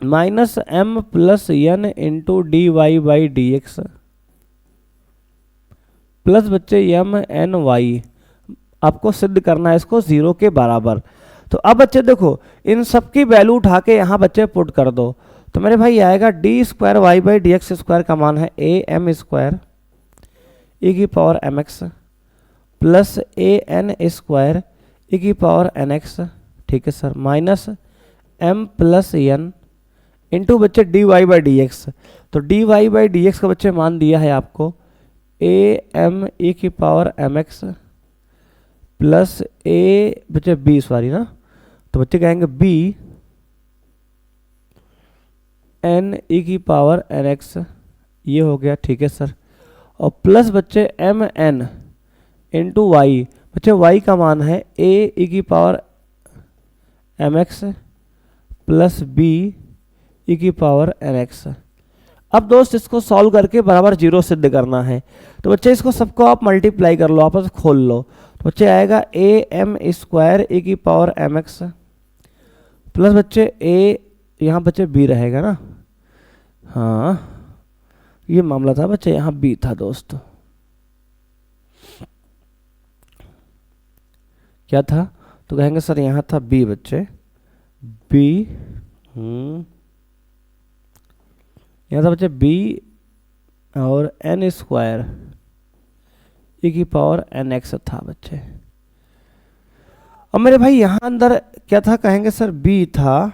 minus M plus N into d Y by D x plus बच्चे एम एन वाई। आपको सिद्ध करना है इसको 0 के बराबर। तो अब बच्चे देखो इन सब की वैल्यू उठा के यहाँ बच्चे पुट कर दो, तो मेरे भाई आएगा D square Y by D x square का मान है ए एम स्क्वायर ई की power M x plus A N square E की पावर एन एक्स, ठीक है sir, minus M plus N into बच्चे D Y by D x. तो D Y by D x का बच्चे मान दिया है आपको ए एम ई की पावर एम एक्स प्लस ए बच्चे बी सॉरी ना, तो बच्चे कहेंगे बी एन ई की पावर एन एक्स, ये हो गया, ठीक है सर, और प्लस बच्चे एम एन इंटू वाई। बच्चे वाई का मान है ए ई की power M x plus b e की पावर एन एक्स। अब दोस्त इसको सॉल्व करके बराबर 0 सिद्ध करना है, तो बच्चे इसको सबको आप मल्टीप्लाई कर लो, आपस खोल लो, तो बच्चे आएगा ए एम स्क्वायर ई की पावर एम एक्स प्लस बच्चे ए यहाँ बच्चे बी रहेगा ना, हाँ ये मामला था बच्चे, यहाँ बी था दोस्त, क्या था, तो कहेंगे सर यहाँ था बी बच्चे, बी यहाँ था बच्चे बी और एन स्क्वायर ई की पावर एन एक्स था बच्चे। अब मेरे भाई यहाँ अंदर क्या था, कहेंगे सर बी था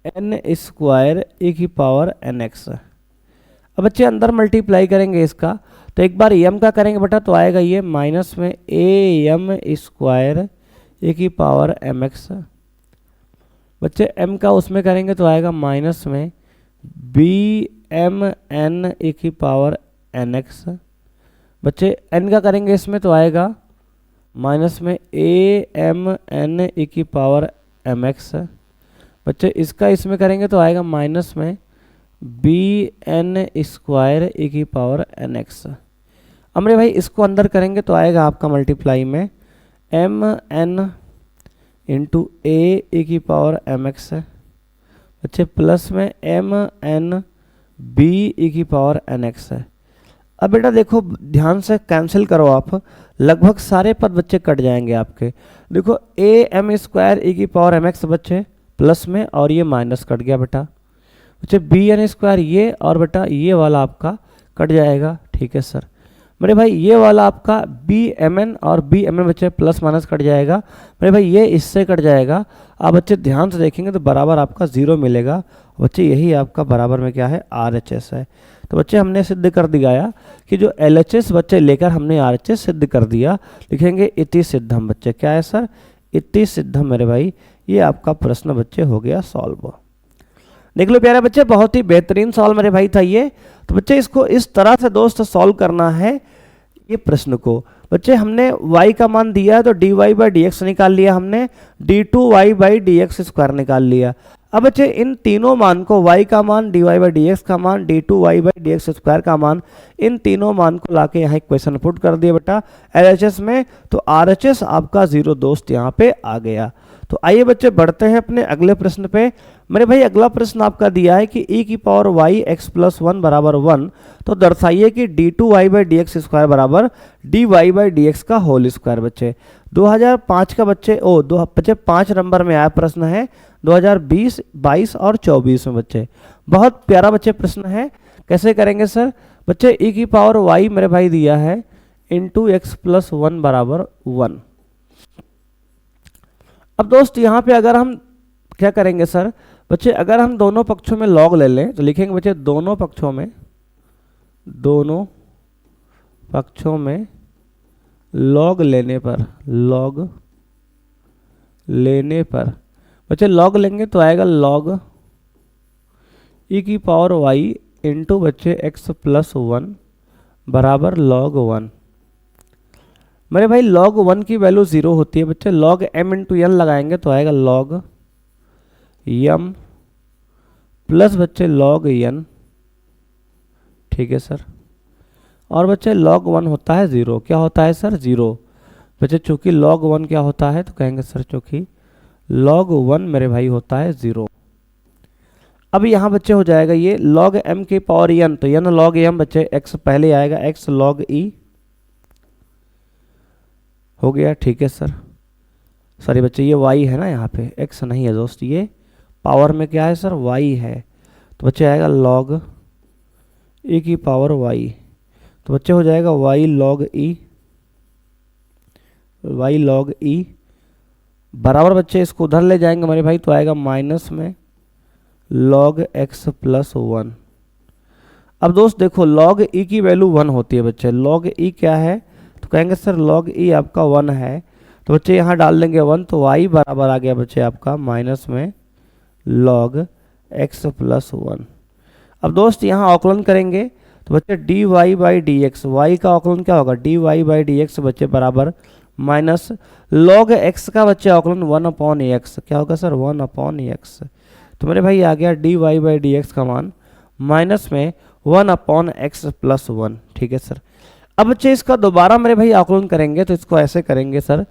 एन स्क्वायर ई की पावर एन एक्स। अब बच्चे अंदर मल्टीप्लाई करेंगे इसका, तो एक बार एम का करेंगे बेटा तो आएगा ये माइनस में ए एम स्क्वायर ई की पावर एम एक्स बच्चे m का उसमें करेंगे तो आएगा माइनस में बी एम एन ए की पावर एन एक्स। बच्चे n का करेंगे इसमें तो आएगा माइनस में ए एम एन ए की पावर एम एक्स। बच्चे इसका इसमें करेंगे तो आएगा माइनस में बी एन स्क्वायर ए की पावर एन एक्स। अब मेरे भाई इसको अंदर करेंगे तो आएगा आपका मल्टीप्लाई में एम एन इंटू ए की पावर एम एक्स। बच्चे प्लस में एम एन बी ए की पावर एन एक्स है। अब बेटा देखो ध्यान से कैंसिल करो आप, लगभग सारे पद बच्चे कट जाएंगे आपके। देखो ए एम स्क्वायर ए की पावर एम एक्स बच्चे प्लस में, और ये माइनस कट गया बेटा। बच्चे बी एन स्क्वायर ये, और बेटा ये वाला आपका कट जाएगा। ठीक है सर। मेरे भाई ये वाला आपका बी एम एन और बी एम एन बच्चे प्लस माइनस कट जाएगा। मेरे भाई ये इससे कट जाएगा। आप बच्चे ध्यान से देखेंगे तो बराबर आपका 0 मिलेगा। बच्चे यही आपका बराबर में क्या है, आर एच एस है। तो बच्चे हमने सिद्ध कर दिया कि जो एल एच एस बच्चे लेकर हमने आर एच एस सिद्ध कर दिया। लिखेंगे इति सिद्धम। बच्चे क्या है सर, इति सिद्धम। मेरे भाई ये आपका प्रश्न बच्चे हो गया सॉल्व। देख लो प्यारे बच्चे, बहुत ही बेहतरीन सॉल्व मेरे भाई था ये। तो बच्चे इसको इस तरह से दोस्त सॉल्व करना है ये प्रश्न को। बच्चे हमने y का मान दिया है तो dy बाई डी एक्स निकाल लिया, हमने d2y by D x square निकाल लिया। अब बच्चे इन तीनों मान को, y का मान, dy बाई डी एक्स का मान, d2y by D x square का मान, इन तीनों मान को लाके यहाँ इक्वेशन पुट कर दिया बेटा LHS में। तो RHS आपका 0 दोस्त यहाँ पे आ गया। तो आइए बच्चे बढ़ते हैं अपने अगले प्रश्न पे। मेरे भाई अगला प्रश्न आपका दिया है कि e की पावर y x प्लस 1 बराबर 1, तो दर्शाइए कि d2y by D x square बराबर dy बाई डी एक्स का होल स्क्वायर। बच्चे 2005 का बच्चे बच्चे 5 नंबर में आया प्रश्न है 2020, 22 और 24 में। बच्चे बहुत प्यारा बच्चे प्रश्न है। कैसे करेंगे सर? बच्चे e की पावर y मेरे भाई दिया है इंटू एक्स प्लस 1 बराबर 1। अब दोस्त यहाँ पे अगर हम क्या करेंगे सर? बच्चे अगर हम दोनों पक्षों में लॉग ले लें तो लिखेंगे बच्चे दोनों पक्षों में लॉग लेने पर बच्चे लॉग लेंगे तो आएगा लॉग e की पावर y इंटू बच्चे x प्लस 1 बराबर log 1। मेरे भाई log 1 की वैल्यू 0 होती है बच्चे। log m इंटू n लगाएंगे तो आएगा log m प्लस बच्चे log n। ठीक है सर। और बच्चे log 1 होता है 0। क्या होता है सर? 0। बच्चे चूंकि log 1 क्या होता है तो कहेंगे सर चूंकि log 1 मेरे भाई होता है 0। अब यहाँ बच्चे हो जाएगा ये log m की पावर n, तो n log m बच्चे x पहले आएगा, x log e हो गया। ठीक है सर। सॉरी बच्चे ये y है ना, यहाँ पे x नहीं है दोस्त, ये पावर में क्या है सर? y है। तो बच्चे आएगा log e की पावर y, तो बच्चे हो जाएगा y log e बराबर बच्चे इसको उधर ले जाएंगे मेरे भाई तो आएगा माइनस में log x प्लस 1। अब दोस्त देखो log e की वैल्यू 1 होती है बच्चे। log e क्या है तो कहेंगे सर log e आपका 1 है, तो बच्चे यहाँ डाल देंगे 1, तो y बराबर आ गया बच्चे आपका माइनस में log x प्लस 1। अब दोस्त यहाँ अवकलन करेंगे तो बच्चे dy by D x, y का अवकलन क्या होगा? dy बाई डी एक्स बच्चे बराबर माइनस log x का बच्चे अवकलन 1 अपॉन x। क्या होगा सर? 1 upon x। तो मेरे भाई आ गया dy बाई डी एक्स का मान माइनस में 1 अपॉन x प्लस 1। ठीक है सर। अब बच्चे इसका दोबारा मेरे भाई आकलन करेंगे तो इसको ऐसे करेंगे सर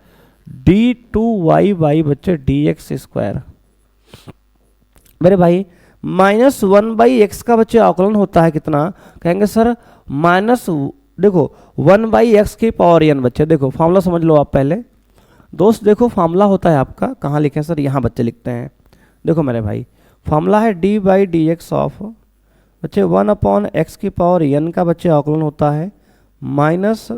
d2y बाई बच्चे dx स्क्वायर। मेरे भाई माइनस 1 बाई एक्स का बच्चे आकलन होता है कितना? कहेंगे सर माइनस, देखो 1 बाई एक्स की पावर n। बच्चे देखो फॉर्मूला समझ लो आप पहले दोस्त। देखो फॉर्मूला होता है आपका, कहाँ लिखें सर? यहाँ बच्चे लिखते हैं। देखो मेरे भाई फॉर्मूला है d by D x of बच्चे 1 अपॉन एक्स की पावर n का बच्चे आकलन होता है माइनस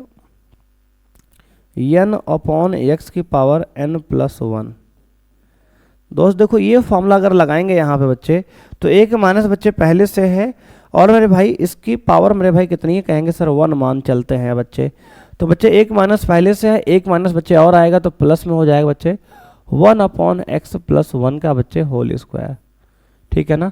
n अपॉन एक्स की पावर n प्लस 1। दोस्त देखो ये फॉर्मूला अगर लगाएंगे यहाँ पे बच्चे तो एक माइनस बच्चे पहले से है, और मेरे भाई इसकी पावर मेरे भाई कितनी है? कहेंगे सर 1 मान चलते हैं बच्चे। तो बच्चे एक माइनस पहले से है, एक माइनस बच्चे और आएगा तो प्लस में हो जाएगा बच्चे, 1/x+1 का बच्चे होल स्क्वायर। ठीक है ना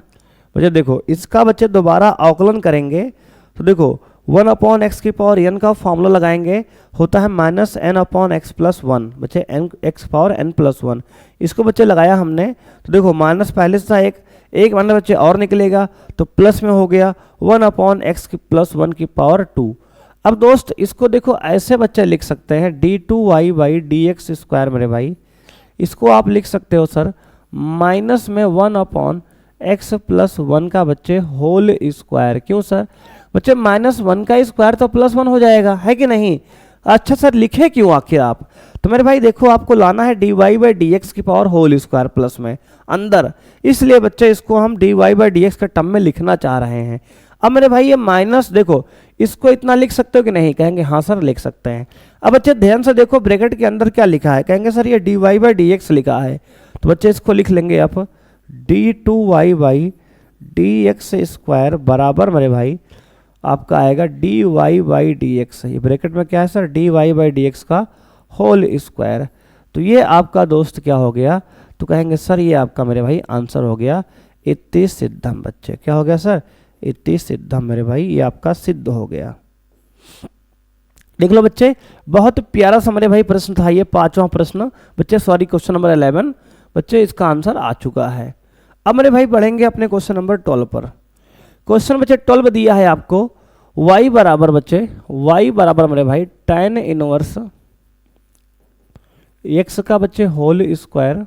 बच्चे, देखो इसका बच्चे दोबारा अवकलन करेंगे तो देखो 1/x की पावर n का फॉर्मूला लगाएंगे, होता है -n/x+1 बच्चे n(x)n+1। इसको बच्चे लगाया हमने तो देखो माइनस पहले से था एक माइनस बच्चे और निकलेगा तो प्लस में हो गया 1/x+1 की पावर 2। अब दोस्त इसको देखो ऐसे बच्चे लिख सकते हैं d2y/dx² मेरे भाई, इसको आप लिख सकते हो सर माइनस में 1/x+1 का बच्चे होल स्क्वायर। क्यों सर बच्चे -1 का स्क्वायर तो +1 हो जाएगा, है कि नहीं। अच्छा सर लिखे क्यों आखिर आप, तो मेरे भाई देखो आपको लाना है dy/dx की पावर होल स्क्वायर प्लस में अंदर, इसलिए बच्चे इसको हम dy/dx के टर्म में लिखना चाह रहे हैं। अब मेरे भाई ये माइनस देखो इसको इतना लिख सकते हो कि नहीं, कहेंगे हाँ सर लिख सकते हैं। अब बच्चे ध्यान से देखो ब्रैकेट के अंदर क्या लिखा है, कहेंगे सर ये dy/dx लिखा है, तो बच्चे इसको लिख लेंगे आप d2y/dx² बराबर मेरे भाई आपका आएगा dy/dx। ये ब्रैकेट में क्या है सर dy/dx का होल स्क्वायर। तो ये आपका दोस्त क्या हो गया, तो कहेंगे सर ये आपका मेरे भाई आंसर हो गया इति सिद्धम। बच्चे क्या हो गया सर इति सिद्धम मेरे भाई, ये आपका सिद्ध हो गया। देख लो बच्चे बहुत प्यारा सा मेरे भाई प्रश्न था ये, पांचवा प्रश्न बच्चे, सॉरी क्वेश्चन नंबर 11 बच्चे, इसका आंसर आ चुका है। अब मेरे भाई बढ़ेंगे अपने क्वेश्चन नंबर 12 पर। क्वेश्चन बच्चे 12 दिया है आपको y बराबर बच्चे y बराबर मेरे भाई tan इनवर्स x का बच्चे होल स्क्वायर,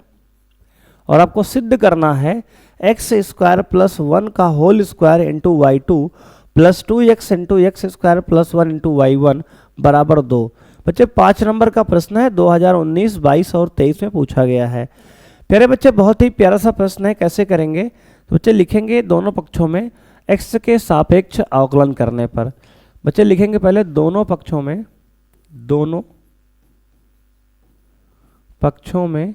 और आपको सिद्ध करना है x² + 1 का whole square into y2 + 2x into x² + 1 into y1 बराबर 2। बच्चे 5 नंबर का प्रश्न है, 2019, 22 और 23 में पूछा गया है। प्यारे बच्चे बहुत ही प्यारा सा प्रश्न है, कैसे करेंगे तो बच्चे लिखेंगे दोनों पक्षों में x के सापेक्ष अवकलन करने पर। बच्चे लिखेंगे पहले दोनों पक्षों में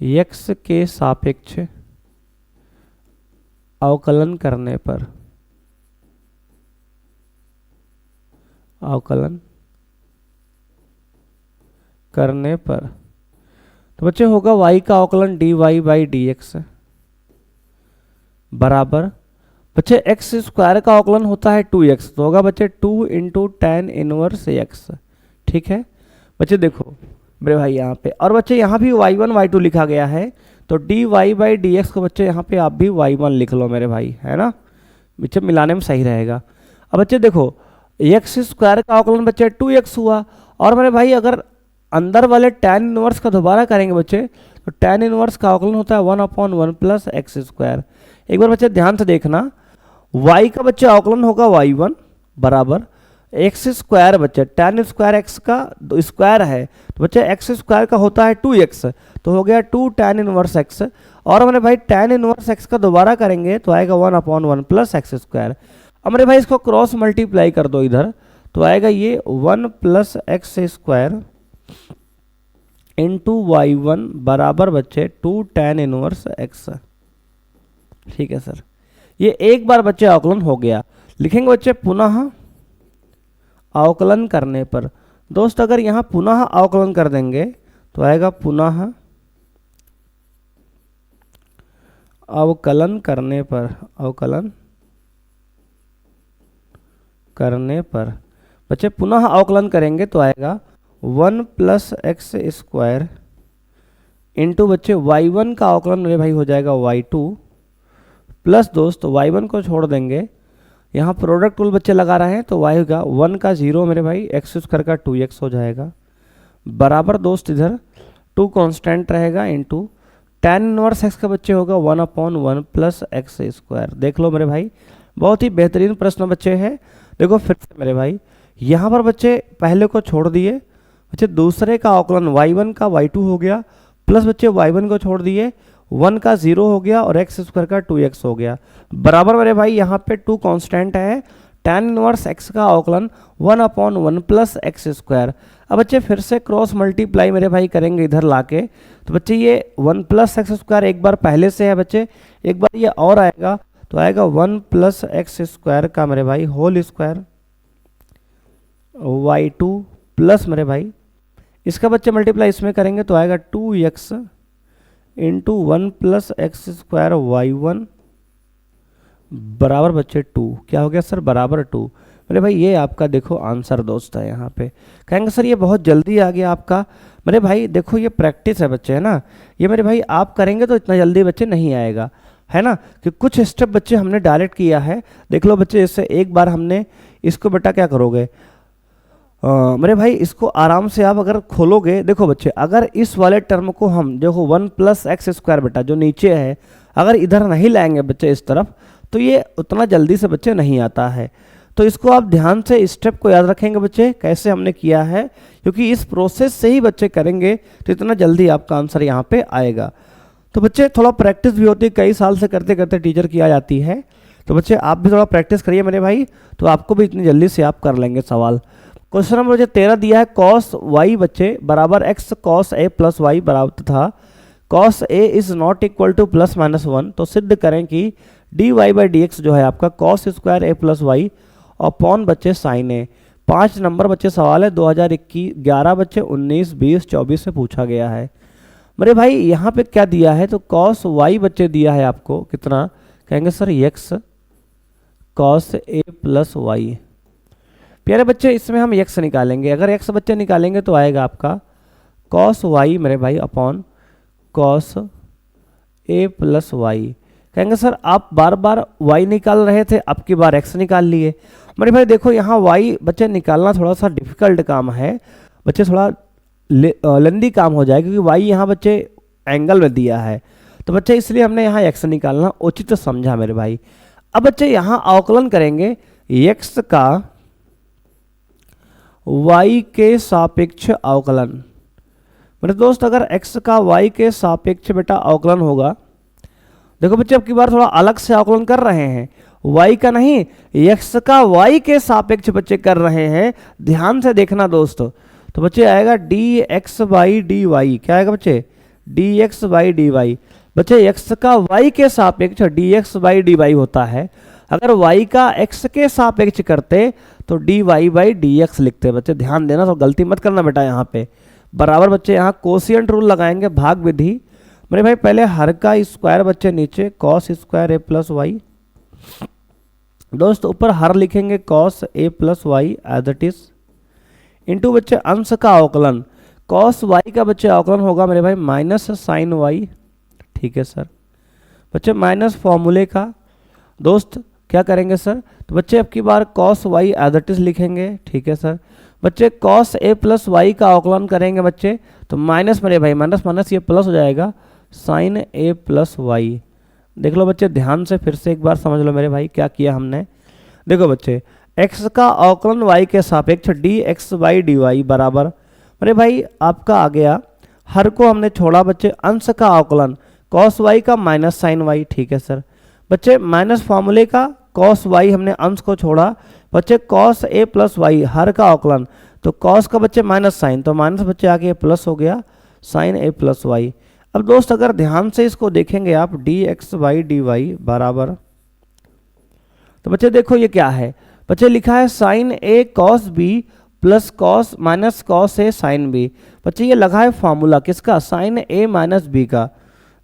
x के सापेक्ष अवकलन करने पर, तो बच्चे होगा y का अवकलन dy/dx बराबर बच्चे x² का अवकलन होता है 2x, तो होगा बच्चे 2 इंटू tan इनवर्स x। ठीक है बच्चे देखो मेरे भाई यहाँ पे, और बच्चे यहाँ भी y1 y2 लिखा गया है, तो dy/dx को बच्चे यहाँ पे आप भी y1 लिख लो मेरे भाई, है ना बच्चे, मिलाने में सही रहेगा। अब बच्चे देखो x² का अवकलन बच्चे 2x हुआ, और मेरे भाई अगर अंदर वाले tan इनवर्स का दोबारा करेंगे बच्चे, तो tan इनवर्स का अवकलन होता है 1/1 + x²। एक बार बच्चे ध्यान से देखना, y का बच्चे अवकलन होगा y1 बराबर x² बच्चे tan स्क्वायर x का स्क्वायर है, तो बच्चे x² का होता है 2x, तो हो गया 2 tan इनवर्स x, और हमारे भाई tan इनवर्स x का दोबारा करेंगे तो आएगा 1/1 + x²। अब मेरे भाई इसको क्रॉस मल्टीप्लाई कर दो इधर, तो आएगा ये 1 + x² इंटू y1 बराबर बच्चे 2 tan इनवर्स x। ठीक है सर, ये एक बार बच्चे अवकलन हो गया। लिखेंगे बच्चे पुनः अवकलन करने पर। दोस्त अगर यहाँ पुनः अवकलन कर देंगे तो आएगा पुनः अवकलन करने पर बच्चे पुनः अवकलन करेंगे तो आएगा 1 + x² इंटू बच्चे y1 का अवकलन मेरे भाई हो जाएगा y2 प्लस दोस्त y1 को छोड़ देंगे, यहाँ प्रोडक्ट रूल बच्चे लगा रहे हैं तो y होगा 1 का 0 मेरे भाई x² का 2x हो जाएगा, बराबर दोस्त इधर 2 कांस्टेंट रहेगा इंटू tan इनवर्स x का बच्चे होगा 1/1 + x²। देख लो मेरे भाई बहुत ही बेहतरीन प्रश्न बच्चे हैं। देखो फिर से मेरे भाई यहाँ पर बच्चे पहले को छोड़ दिए, बच्चे दूसरे का अवकलन y1 का y2 हो गया, प्लस बच्चे y1 को छोड़ दिए 1 का 0 हो गया और x² का 2x हो गया, बराबर मेरे भाई यहाँ पे 2 कांस्टेंट है, tan इनवर्स x का अवकलन 1/1 + x²। अब बच्चे फिर से क्रॉस मल्टीप्लाई मेरे भाई करेंगे इधर लाके, तो बच्चे ये 1 + x² एक बार पहले से है बच्चे, एक बार ये और आएगा तो आएगा 1 + x² का मेरे भाई होल स्क्वायर y2 प्लस मेरे भाई इसका बच्चे मल्टीप्लाई इसमें करेंगे तो आएगा 2x into 1 plus x square y1 बराबर बच्चे 2। क्या हो गया सर? बराबर 2। मेरे भाई ये आपका देखो आंसर दोस्त है। यहाँ पे कहेंगे सर ये बहुत जल्दी आ गया आपका। मेरे भाई देखो ये प्रैक्टिस है बच्चे, है ना। ये मेरे भाई आप करेंगे तो इतना जल्दी बच्चे नहीं आएगा, है ना, कि कुछ स्टेप बच्चे हमने डायरेक्ट किया है। देख लो बच्चे, जैसे एक बार हमने इसको बेटा क्या करोगे, मेरे भाई इसको आराम से आप अगर खोलोगे, देखो बच्चे अगर इस वाले टर्म को हम देखो 1 प्लस एक्स स्क्वायर बेटा जो नीचे है, अगर इधर नहीं लाएंगे बच्चे इस तरफ, तो ये उतना जल्दी से बच्चे नहीं आता है। तो इसको आप ध्यान से स्टेप को याद रखेंगे बच्चे, कैसे हमने किया है, क्योंकि इस प्रोसेस से ही बच्चे करेंगे तो इतना जल्दी आपका आंसर यहाँ पे आएगा। तो बच्चे थोड़ा प्रैक्टिस भी होती है, कई साल से करते करते टीचर की आ जाती है। तो बच्चे आप भी थोड़ा प्रैक्टिस करिए मेरे भाई, तो आपको भी इतनी जल्दी से आप कर लेंगे सवाल। क्वेश्चन नंबर मुझे 13 दिया है, कॉस वाई बच्चे बराबर x cos a plus y बराबर था cos a is not equal to plus minus 1। तो सिद्ध करें कि d Y by D x जो है आपका cos square a plus y upon बच्चे साइन ए। 5 नंबर बच्चे सवाल है, 2021 11 बच्चे 19 20 24 से पूछा गया है। मेरे भाई यहाँ पे क्या दिया है, तो कॉस वाई बच्चे दिया है आपको कितना, कहेंगे sir x cos a plus Y. प्यारे बच्चे इसमें हम एक्स निकालेंगे, अगर एक्स बच्चे निकालेंगे तो आएगा आपका कॉस वाई मेरे भाई upon cos a plus Y. कहेंगे सर आप बार बार y निकाल रहे थे, अब की बार x निकाल लिए। मेरे भाई देखो यहाँ y बच्चे निकालना थोड़ा सा डिफिकल्ट काम है बच्चे, थोड़ा लेंदी काम हो जाए, क्योंकि y यहाँ बच्चे एंगल में दिया है, तो बच्चे इसलिए हमने यहाँ x निकालना उचित समझा मेरे भाई। अब बच्चे यहाँ अवकलन करेंगे x का y के सापेक्ष अवकलन। मेरे दोस्त अगर x का y के सापेक्ष बेटा अवकलन होगा, देखो बच्चे अब की बार थोड़ा अलग से आकलन कर रहे हैं, y का नहीं x का y के सापेक्ष बच्चे कर रहे हैं, ध्यान से देखना दोस्तों। तो बच्चे आएगा dx बाई डी वाई। क्या आएगा बच्चे? dx by d y. बच्चे x का y के सापेक्ष dx बाई डी वाई होता है, अगर y का x के सापेक्ष करते तो dy बाई dx लिखते। बच्चे ध्यान देना, तो गलती मत करना बेटा यहाँ पे। बराबर बच्चे यहाँ कोशिएंट रूल लगाएंगे, भाग विधि। मेरे भाई पहले हर का स्क्वायर बच्चे नीचे cos square a plus y, दोस्त ऊपर हर लिखेंगे cos a plus y as it is, into बच्चे अंश का अवकलन, कॉस वाई का बच्चे अवकलन होगा मेरे भाई माइनस साइन वाई। ठीक है सर। बच्चे माइनस फॉर्मूले का दोस्त क्या करेंगे सर, तो बच्चे अब की बार cos y as it is लिखेंगे। ठीक है सर। बच्चे कॉस ए प्लस वाई का अवकलन करेंगे बच्चे, तो माइनस मेरे भाई माइनस माइनस ये प्लस हो जाएगा साइन ए प्लस वाई। देख लो बच्चे ध्यान से, फिर से एक बार समझ लो मेरे भाई क्या किया हमने। देखो बच्चे x का अवकलन y के सापेक्ष d x by d y बराबर मेरे भाई आपका आ गया, हर को हमने छोड़ा बच्चे, अंश का अवकलन कॉस y का माइनस साइन y। ठीक है सर। बच्चे माइनस फॉर्मूले का कॉस y हमने अंश को छोड़ा, बच्चे कॉस ए प्लस वाई हर का अवकलन, तो कॉस का बच्चे माइनस साइन, तो माइनस बच्चे आके प्लस हो गया साइन ए प्लस वाई। अब दोस्त अगर ध्यान से इसको देखेंगे आप d x by d y बराबर, तो बच्चे देखो ये क्या है, बच्चे लिखा है sine a cos b plus cos minus cos a sine b. बच्चे ये लगा है फॉर्मूला किसका, साइन ए माइनस बी का।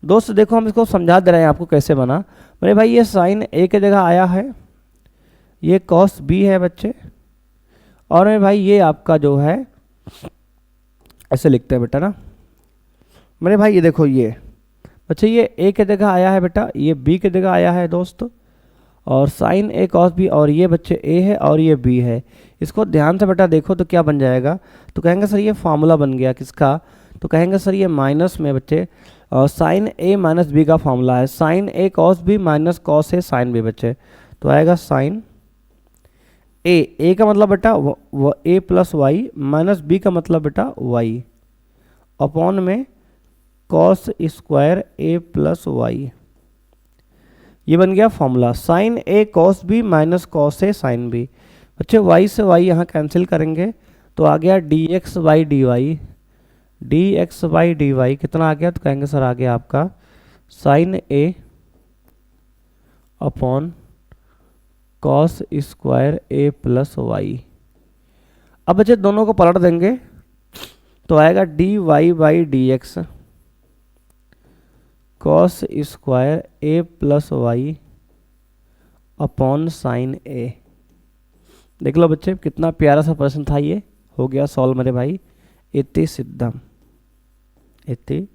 दोस्त देखो हम इसको समझा दे रहे हैं आपको कैसे बना। मेरे भाई ये साइन ए की जगह आया है, ये कॉस बी है बच्चे, और मेरे भाई ये आपका जो है ऐसे लिखते हैं बेटा ना मेरे भाई। ये देखो ये बच्चे ये ए की जगह आया है बेटा, ये बी की जगह आया है दोस्त, और साइन ए कॉस बी, और ये बच्चे ए है और ये बी है। इसको ध्यान से बेटा देखो तो क्या बन जाएगा, तो कहेंगे सर ये फार्मूला बन गया किसका, तो कहेंगे सर ये माइनस में बच्चे साइन ए माइनस बी का फॉर्मूला है, sine a cos B minus cos a sine b बच्चे, तो आएगा साइन ए का मतलब बेटा वो ए प्लस वाई, माइनस बी का मतलब बेटा वाई, अपॉन में cos square a plus Y. ये बन गया formula, sign a cos B minus cos a sine b. बच्चे वाई से वाई यहाँ कैंसिल करेंगे तो आ गया D x by d y, d x by d y कितना आ गया, तो कहेंगे सर आ गया आपका sine a upon cos square a plus y. अब बच्चे दोनों को पलट देंगे तो आएगा d Y by D x cos square a plus y upon sine a. देख लो बच्चे कितना प्यारा सा प्रश्न था, ये हो गया सॉल्व मेरे भाई। इति सिद्धम, इति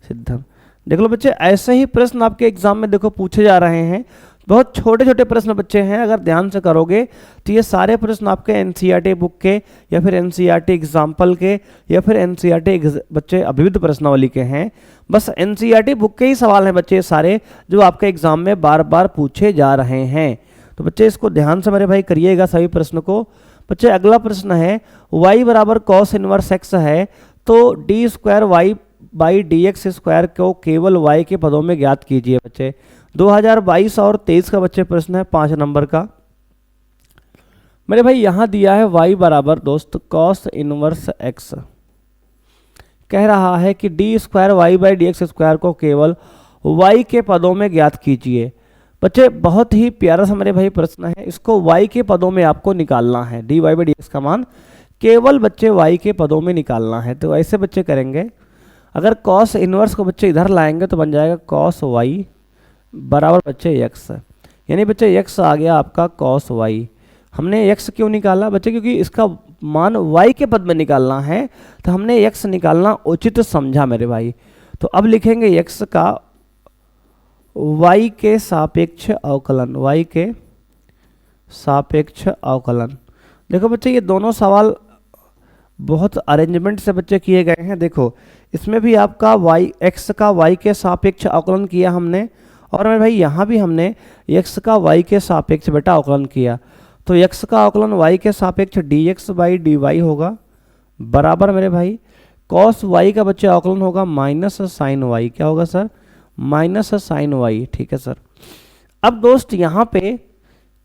सिद्धम। देख लो बच्चे ऐसे ही प्रश्न आपके एग्जाम में देखो पूछे जा रहे हैं। बहुत छोटे छोटे प्रश्न बच्चे हैं, अगर ध्यान से करोगे तो ये सारे प्रश्न आपके एनसीईआरटी बुक के या फिर एनसीईआरटी एग्जाम्पल के या फिर एनसीईआरटी बच्चे अभिविध प्रश्नावली के हैं। बस एनसीईआरटी बुक के ही सवाल हैं बच्चे सारे, जो आपके एग्जाम में बार बार पूछे जा रहे हैं। तो बच्चे इसको ध्यान से मेरे भाई करिएगा सभी प्रश्न को। बच्चे अगला प्रश्न है y बराबर कॉस इनवर्स x है, तो d square Y by D x square को केवल y के पदों में ज्ञात कीजिए। बच्चे 2022 और 23 का बच्चे प्रश्न है 5 नंबर का। मेरे भाई यहां दिया है y बराबर दोस्त कॉस इनवर्स x, कह रहा है कि d square Y by D x square को केवल y के पदों में ज्ञात कीजिए। बच्चे बहुत ही प्यारा सा मेरे भाई प्रश्न है, इसको y के पदों में आपको निकालना है। D Y by D x का मान केवल बच्चे y के पदों में निकालना है। तो ऐसे बच्चे करेंगे, अगर कॉस इनवर्स को बच्चे इधर लाएंगे तो बन जाएगा कॉस y बराबर बच्चे x, यानी बच्चे x आ गया आपका कॉस y। हमने x क्यों निकाला बच्चे, क्योंकि इसका मान y के पद में निकालना है, तो हमने x निकालना उचित समझा मेरे भाई। तो अब लिखेंगे x का y के सापेक्ष अवकलन, y के सापेक्ष अवकलन। देखो बच्चे ये दोनों सवाल बहुत अरेंजमेंट से बच्चे किए गए हैं। देखो इसमें भी आपका x का y के सापेक्ष अवकलन किया हमने, और मेरे भाई यहाँ भी हमने x का y के सापेक्ष बेटा अवकलन किया। तो x का अवकलन y के सापेक्ष dx बाई dy होगा, बराबर मेरे भाई cos y का बच्चे अवकलन होगा माइनस साइन y। क्या होगा सर, माइनस साइन y। ठीक है सर। अब दोस्त यहाँ पे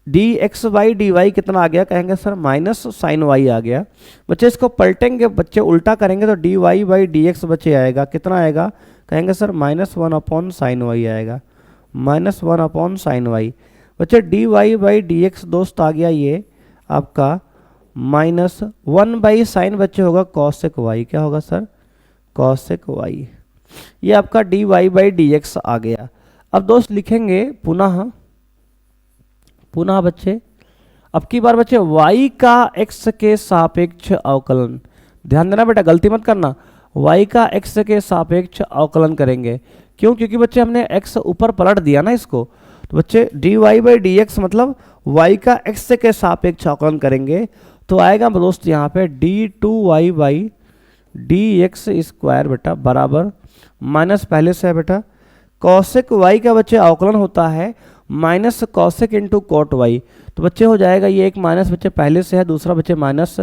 dx बाई dy कितना आ गया, कहेंगे सर माइनस साइन y आ गया। बच्चे इसको पलटेंगे, बच्चे उल्टा करेंगे तो dy बाई dx बच्चे आएगा, कितना आएगा, कहेंगे sir minus 1 upon sine y आएगा, माइनस 1 अपॉन साइन y। बच्चे dy बाई dx दोस्त आ गया ये आपका माइनस 1 बाई साइन बच्चे होगा कॉसेक y। क्या होगा सर, कॉसेक y। ये आपका dy बाई dx आ गया। अब दोस्त लिखेंगे पुनः बच्चे, अब की बार बच्चे y का x के सापेक्ष अवकलन। ध्यान देना बेटा, गलती मत करना, y का x के सापेक्ष अवकलन करेंगे। क्यों, क्योंकि बच्चे हमने x ऊपर पलट दिया ना इसको। तो बच्चे dy बाई dx मतलब y का x के सापेक्ष अवकलन करेंगे, तो आएगा दोस्त यहाँ पे d2y बाई dx स्क्वायर बेटा बराबर माइनस पहले से है बेटा कॉसेक y का बच्चे अवकलन होता है minus cosec into cot y। तो बच्चे हो जाएगा ये एक माइनस बच्चे पहले से है, दूसरा बच्चे minus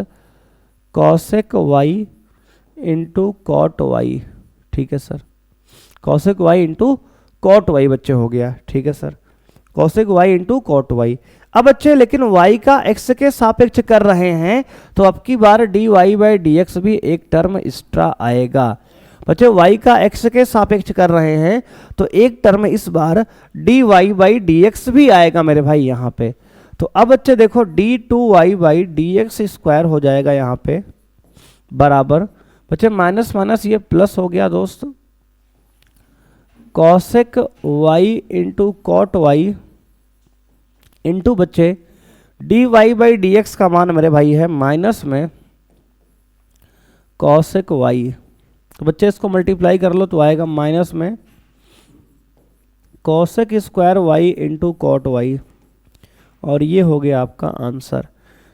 cosec y into cot y। ठीक है sir, cosec y into cot y बच्चे हो गया। ठीक है sir, cosec y into cot y। अब बच्चे लेकिन y का x के सापेक्ष कर रहे हैं, तो अब की बार dy बाई dx भी एक टर्म एक्स्ट्रा आएगा। बच्चे y का x के सापेक्ष कर रहे हैं तो एक टर्म इस बार dy बाई dx भी आएगा मेरे भाई यहाँ पे। तो अब बच्चे देखो d2y बाई dx स्क्वायर हो जाएगा यहाँ पे बराबर बच्चे माइनस माइनस ये प्लस हो गया दोस्त cosec y into cot y into बच्चे dy बाई dx का मान मेरे भाई है माइनस में कॉसेक y। तो बच्चे इसको मल्टीप्लाई कर लो तो आएगा माइनस में cosec square y into cot y, और ये हो गया आपका आंसर।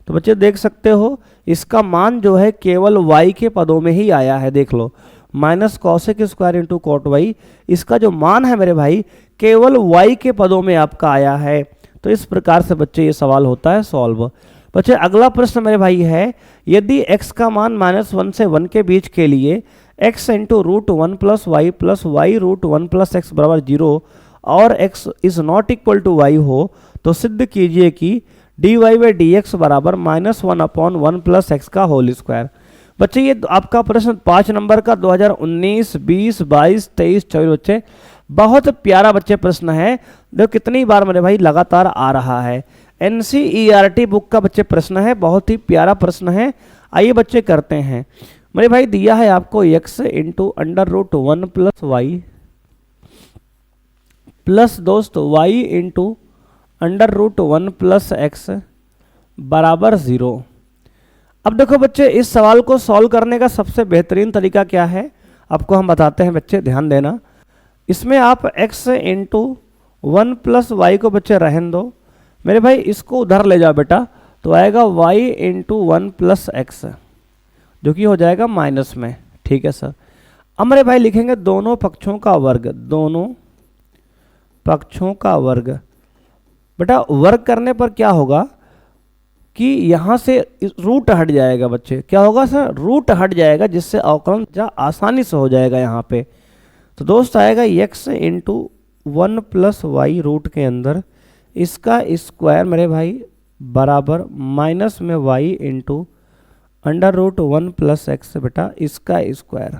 तो बच्चे देख सकते हो इसका मान जो है केवल y के पदों में ही आया है। देख लो minus cosec square into cot y, इसका जो मान है मेरे भाई केवल y के पदों में आपका आया है। तो इस प्रकार से बच्चे ये सवाल होता है सॉल्व। बच्चे अगला प्रश्न मेरे भाई है, यदि x का मान माइनस 1 से 1 के बीच के लिए x into root 1 plus y root 1 plus x बराबर 0 और x is not equal to y हो, तो सिद्ध कीजिए कि dy बाई dx बराबर माइनस 1 अपॉन 1 प्लस एक्स का होल स्क्वायर। बच्चे ये आपका प्रश्न 5 नंबर का 2019, 20, 22, 23, 24 बच्चे बहुत प्यारा बच्चे प्रश्न है। देखो कितनी बार मेरे भाई लगातार आ रहा है, एनसीईआरटी बुक का बच्चे प्रश्न है, बहुत ही प्यारा प्रश्न है। आइए बच्चे करते हैं। मेरे भाई दिया है आपको x into under root 1 plus y plus दोस्त y into under root 1 plus x बराबर 0। अब देखो बच्चे, इस सवाल को सॉल्व करने का सबसे बेहतरीन तरीका क्या है आपको हम बताते हैं बच्चे, ध्यान देना। इसमें आप x इंटू 1 प्लस वाई को बच्चे रहने दो, मेरे भाई इसको उधर ले जाओ बेटा, तो आएगा y इंटू 1 प्लस एक्स जो कि हो जाएगा माइनस में। ठीक है सर। अब मेरे भाई लिखेंगे दोनों पक्षों का वर्ग, दोनों पक्षों का वर्ग। बेटा वर्ग करने पर क्या होगा कि यहाँ से रूट हट जाएगा बच्चे, क्या होगा सर, रूट हट जाएगा, जिससे अवकलन आसानी से हो जाएगा यहाँ पे। तो दोस्त आएगा x into 1 plus y root के अंदर इसका स्क्वायर मेरे भाई बराबर माइनस में y into under root 1 plus x बेटा इसका स्क्वायर।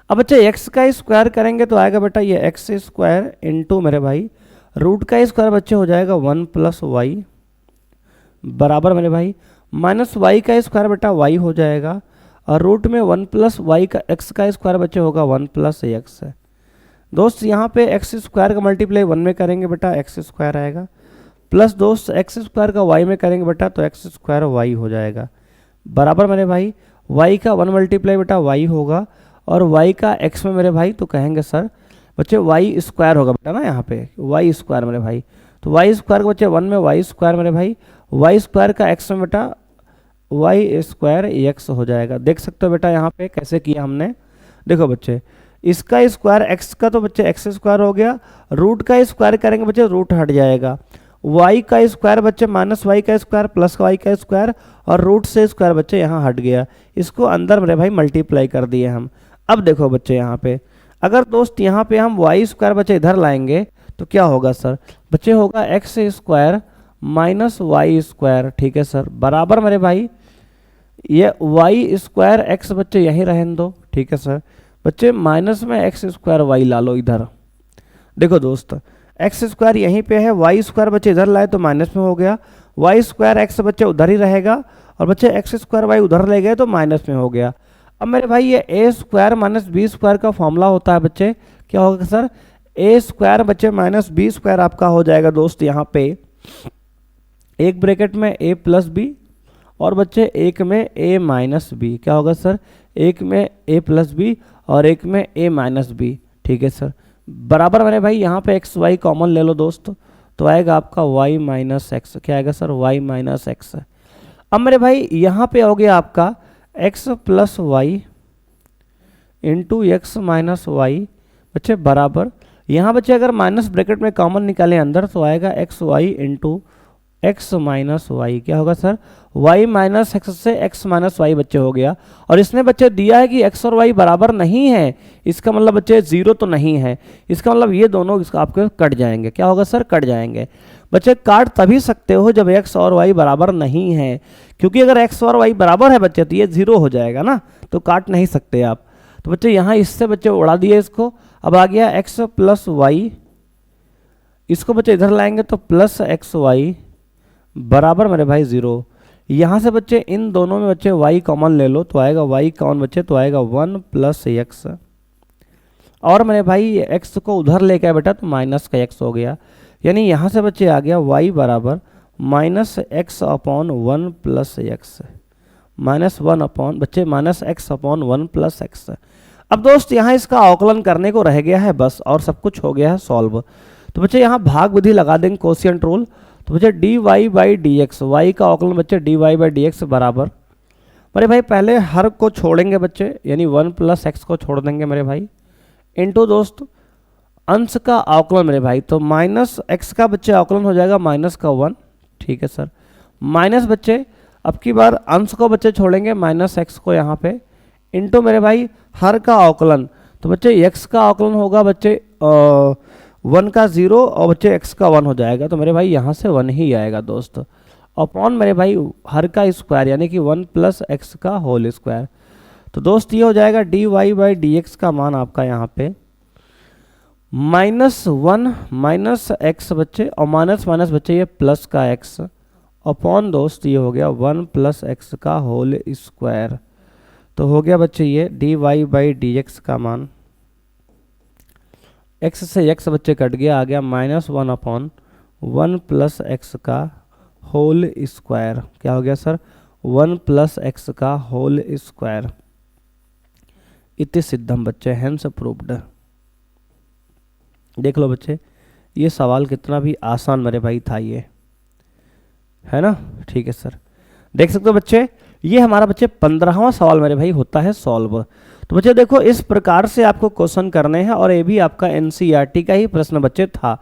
अब बच्चे x का स्क्वायर करेंगे तो आएगा बेटा ये x स्क्वायर इंटू मेरे भाई रूट का स्क्वायर बच्चे हो जाएगा 1 प्लस वाई बराबर मेरे भाई माइनस वाई का स्क्वायर बेटा y हो जाएगा, और रूट में 1 प्लस वाई का x का स्क्वायर बच्चे होगा 1 प्लस एक्स है। दोस्त यहाँ पे x स्क्वायर का मल्टीप्लाई 1 में करेंगे बेटा x स्क्वायर आएगा, प्लस दोस्त x स्क्वायर का y में करेंगे बेटा तो x स्क्वायर y हो जाएगा बराबर मेरे भाई y का 1 मल्टीप्लाई बेटा y होगा, और y का x में मेरे भाई तो कहेंगे सर बच्चे y स्क्वायर होगा बेटा ना, यहाँ पे y स्क्वायर मेरे भाई, तो y स्क्वायर का बच्चे 1 में y स्क्वायर मेरे भाई, y स्क्वायर का x में बेटा y स्क्वायर x हो जाएगा। देख सकते हो बेटा यहाँ पे कैसे किया हमने। देखो बच्चे इसका स्क्वायर x का तो बच्चे x स्क्वायर हो गया, रूट का स्क्वायर करेंगे बच्चे रूट हट जाएगा, y का स्क्वायर बच्चे माइनस वाई का स्क्वायर प्लस वाई का स्क्वायर, और रूट से स्क्वायर बच्चे यहाँ हट गया, इसको अंदर मेरे भाई मल्टीप्लाई कर दिए हम। अब देखो बच्चे यहाँ पे अगर दोस्त यहाँ पे हम y स्क्वायर बच्चे इधर लाएंगे तो क्या होगा सर, बच्चे होगा x square minus y square. ठीक है सर, बराबर मेरे भाई ये y स्क्वायर x बच्चे यहीं रहने दो। ठीक है सर बच्चे, माइनस में x स्क्वायर y ला लो इधर। देखो दोस्त x स्क्वायर यहीं पे है, y स्क्वायर बच्चे इधर लाए तो माइनस में हो गया, y स्क्वायर x बच्चे उधर ही रहेगा, और बच्चे x स्क्वायर y उधर ले गए तो माइनस में हो गया। अब मेरे भाई ये a square minus b square का फॉर्मूला होता है बच्चे, क्या होगा सर, a स्क्वायर बच्चे माइनस बी स्क्वायर आपका हो जाएगा दोस्त यहाँ पे एक ब्रैकेट में a प्लस बी, और बच्चे एक में a माइनस बी, क्या होगा सर, एक में a प्लस बी और एक में a माइनस बी। ठीक है सर, बराबर मेरे भाई यहाँ पे एक्स वाई कॉमन ले लो दोस्त, तो आएगा आपका y माइनस एक्स, क्या आएगा सर, y माइनस एक्स। अब मेरे भाई यहाँ पे हो गया आपका x plus y into x minus y बच्चे बराबर, यहाँ बच्चे अगर माइनस ब्रैकेट में कॉमन निकालें अंदर तो आएगा x y into x minus y, क्या होगा सर, y माइनस एक्स से x माइनस वाई बच्चे हो गया। और इसने बच्चे दिया है कि x और y बराबर नहीं है, इसका मतलब बच्चे जीरो तो नहीं है, इसका मतलब ये दोनों इसका आपके कट जाएंगे, क्या होगा सर, कट जाएंगे। बच्चे काट तभी सकते हो जब x और y बराबर नहीं है, क्योंकि अगर x और y बराबर है बच्चे तो ये जीरो हो जाएगा ना, तो काट नहीं सकते आप। तो बच्चे यहाँ इससे बच्चे उड़ा दिए इसको, अब आ गया x प्लस वाई, इसको बच्चे इधर लाएंगे तो प्लस एक्स वाई बराबर मेरे भाई जीरो। यहाँ से बच्चे इन दोनों में बच्चे y कॉमन ले लो तो आएगा y कॉमन बच्चे तो आएगा 1 प्लस एक्स, और मेरे भाई x को उधर लेके आए बेटा तो माइनस का x हो गया, यानी यहाँ से बच्चे आ गया y बराबर minus x upon 1 plus x, minus 1 upon बच्चे minus x upon 1 plus x. अब दोस्त यहाँ इसका अवकलन करने को रह गया है बस, और सब कुछ हो गया है सॉल्व। तो बच्चे यहाँ भाग विधि लगा देंगे कोशिएंट रूल, तो बच्चे D Y by D x, y का अवकलन बच्चे D Y by D x बराबर, मेरे भाई पहले हर को छोड़ेंगे बच्चे, यानी 1 प्लस एक्स को छोड़ देंगे मेरे भाई, इंटू दोस्त अंश का अवकलन मेरे भाई, तो माइनस एक्स का बच्चे अवकलन हो जाएगा माइनस का 1। ठीक है सर, माइनस बच्चे अब की बार अंश को बच्चे छोड़ेंगे माइनस एक्स को यहाँ पे, इंटू मेरे भाई हर का अवकलन, तो बच्चे एक्स का अवकलन होगा बच्चे 1 का 0 और बच्चे x का 1 हो जाएगा, तो मेरे भाई यहाँ से 1 ही आएगा दोस्त, अपॉन मेरे भाई हर का स्क्वायर यानी कि 1 प्लस एक्स का होल स्क्वायर। तो दोस्त ये हो जाएगा d Y by D x का मान आपका यहाँ पे -1 माइनस एक्स बच्चे, और माइनस माइनस बच्चे ये प्लस का x अपॉन दोस्त ये हो गया 1 प्लस एक्स का होल स्क्वायर। तो हो गया बच्चे ये dy बाई डी एक्स का मान, x से x बच्चे कट गया, आ गया -1 अपॉन 1 प्लस एक्स का होल स्क्वायर। क्या हो गया सर? 1 प्लस एक्स का होल स्क्वायर। इति सिद्धम बच्चे, हेंस प्रूव्ड। देख लो बच्चे, ये सवाल कितना भी आसान मेरे भाई था, ये है ना। ठीक है सर, देख सकते हो बच्चे, ये हमारा बच्चे 15वां सवाल मेरे भाई होता है सॉल्व। तो बच्चे देखो, इस प्रकार से आपको क्वेश्चन करने हैं और ये भी आपका एनसीईआरटी का ही प्रश्न बच्चे था।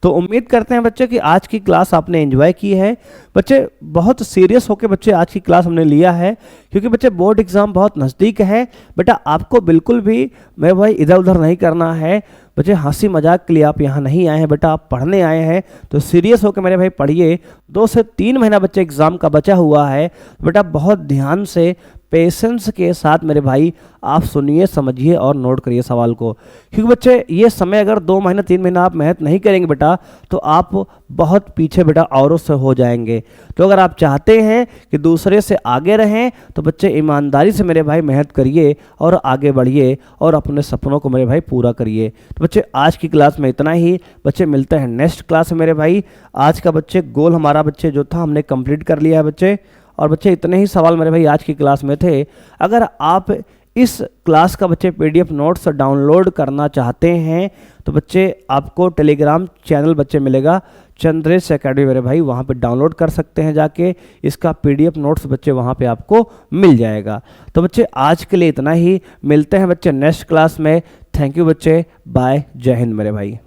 तो उम्मीद करते हैं बच्चे कि आज की क्लास आपने एंजॉय की है। बच्चे बहुत सीरियस होकर बच्चे आज की क्लास हमने लिया है, क्योंकि बच्चे बोर्ड एग्जाम बहुत नज़दीक है। बेटा आपको बिल्कुल भी मेरे भाई इधर उधर नहीं करना है बच्चे, हंसी मजाक के लिए आप यहाँ नहीं आए हैं बेटा, आप पढ़ने आए हैं। तो सीरियस होकर मेरे भाई पढ़िए। 2 से 3 महीना बच्चे एग्जाम का बचा हुआ है बेटा, बहुत ध्यान से पेशेंस के साथ मेरे भाई आप सुनिए, समझिए और नोट करिए सवाल को। क्योंकि बच्चे ये समय अगर 2 महीना 3 महीना आप मेहनत नहीं करेंगे बेटा, तो आप बहुत पीछे बेटा औरों से हो जाएंगे। तो अगर आप चाहते हैं कि दूसरे से आगे रहें, तो बच्चे ईमानदारी से मेरे भाई मेहनत करिए और आगे बढ़िए और अपने सपनों को मेरे भाई पूरा करिए। तो बच्चे आज की क्लास में इतना ही। बच्चे मिलते हैं नेक्स्ट क्लास में मेरे भाई। आज का बच्चे गोल हमारा बच्चे जो था हमने कंप्लीट कर लिया है बच्चे। और बच्चे इतने ही सवाल मेरे भाई आज की क्लास में थे। अगर आप इस क्लास का बच्चे पीडीएफ नोट्स डाउनलोड करना चाहते हैं, तो बच्चे आपको टेलीग्राम चैनल बच्चे मिलेगा चंद्रेश एकेडमी मेरे भाई, वहाँ पे डाउनलोड कर सकते हैं जाके। इसका पीडीएफ नोट्स बच्चे वहाँ पे आपको मिल जाएगा। तो बच्चे आज के लिए इतना ही, मिलते हैं बच्चे नेक्स्ट क्लास में। थैंक यू बच्चे, बाय, जय हिंद मेरे भाई।